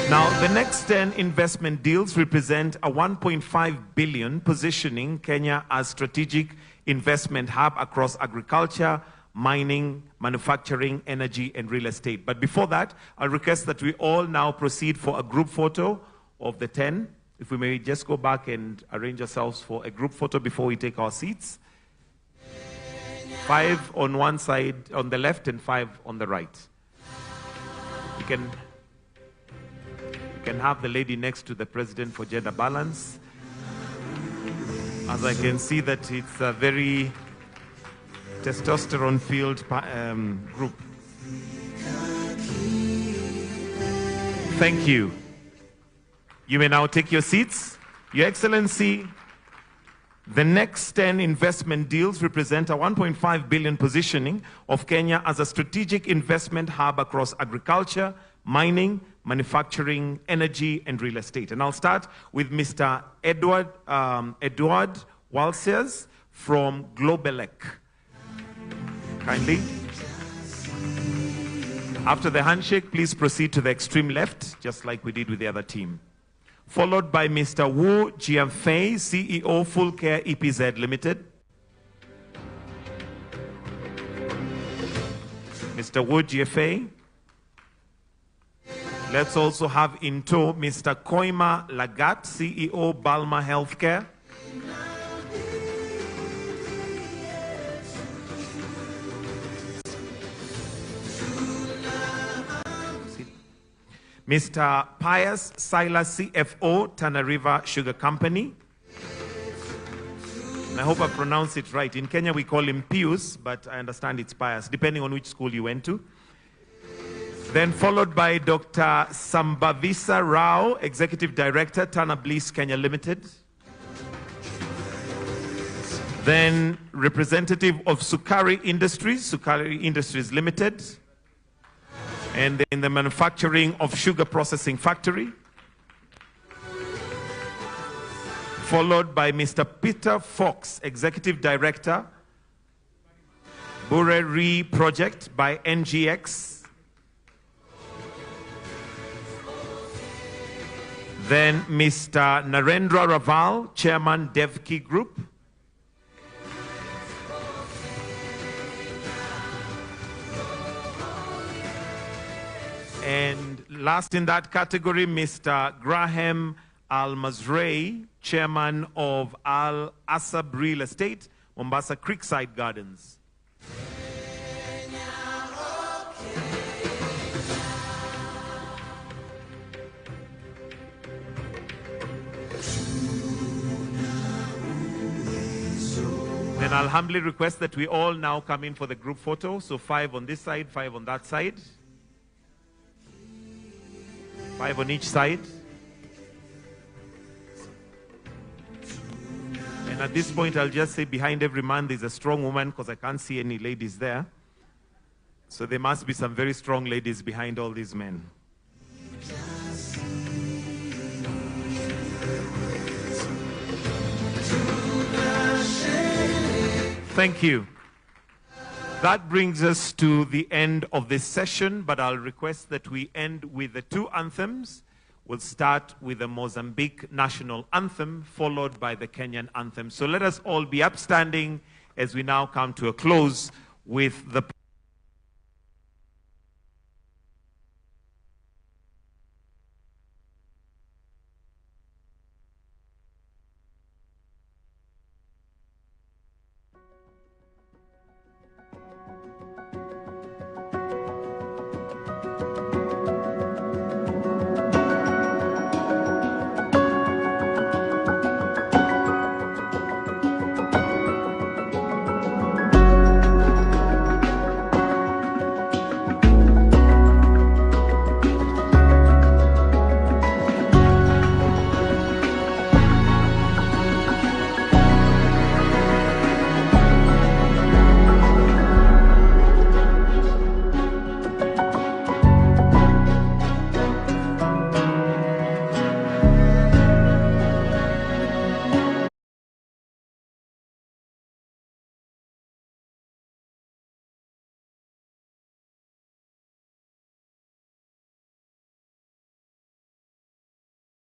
Speaker 6: Now, the next 10 investment deals represent a $1.5 billion, positioning Kenya as strategic investment hub across agriculture, mining, manufacturing, energy, and real estate. But before that, I request that we all now proceed for a group photo of the 10. If we may just go back and arrange ourselves for a group photo before we take our seats. 5 on one side, on the left, and 5 on the right. You can have the lady next to the president for gender balance. As I can see that it's a very testosterone-filled group. Thank you. You may now take your seats. Your Excellency, the next 10 investment deals represent a 1.5 billion positioning of Kenya as a strategic investment hub across agriculture, mining, manufacturing, energy, and real estate. And I'll start with Mr. Edward Walsias from Globelec. Kindly. After the handshake, please proceed to the extreme left, just like we did with the other team. Followed by Mr. Wu Jianfei, CEO Full Care EPZ Limited. Mr. Wu Jianfei. Let's also have in tow Mr. Koima Lagat, CEO Balma Healthcare. Mr. Pius Silas, CFO, Tana River Sugar Company. And I hope I pronounced it right. In Kenya, we call him Pius, but I understand it's Pius, depending on which school you went to. Then followed by Dr. Sambavisa Rao, Executive Director, Tana Bliss Kenya Limited. Then representative of Sukari Industries Limited. And in the manufacturing of sugar processing factory. Followed by Mr. Peter Fox, Executive Director, Bureri Project by NGX. Then Mr. Narendra Raval, Chairman Devki Group. And last in that category, Mr. Graham Al-Mazrei, Chairman of Al Asab Real Estate, Mombasa Creekside Gardens. Then I'll humbly request that we all now come in for the group photo. So 5 on this side, 5 on that side. 5 on each side. And at this point, I'll just say behind every man, there's a strong woman, because I can't see any ladies there. So there must be some very strong ladies behind all these men. Thank you. That brings us to the end of this session, but I'll request that we end with the 2 anthems. We'll start with the Mozambique national anthem, followed by the Kenyan anthem. So let us all be upstanding as we now come to a close with the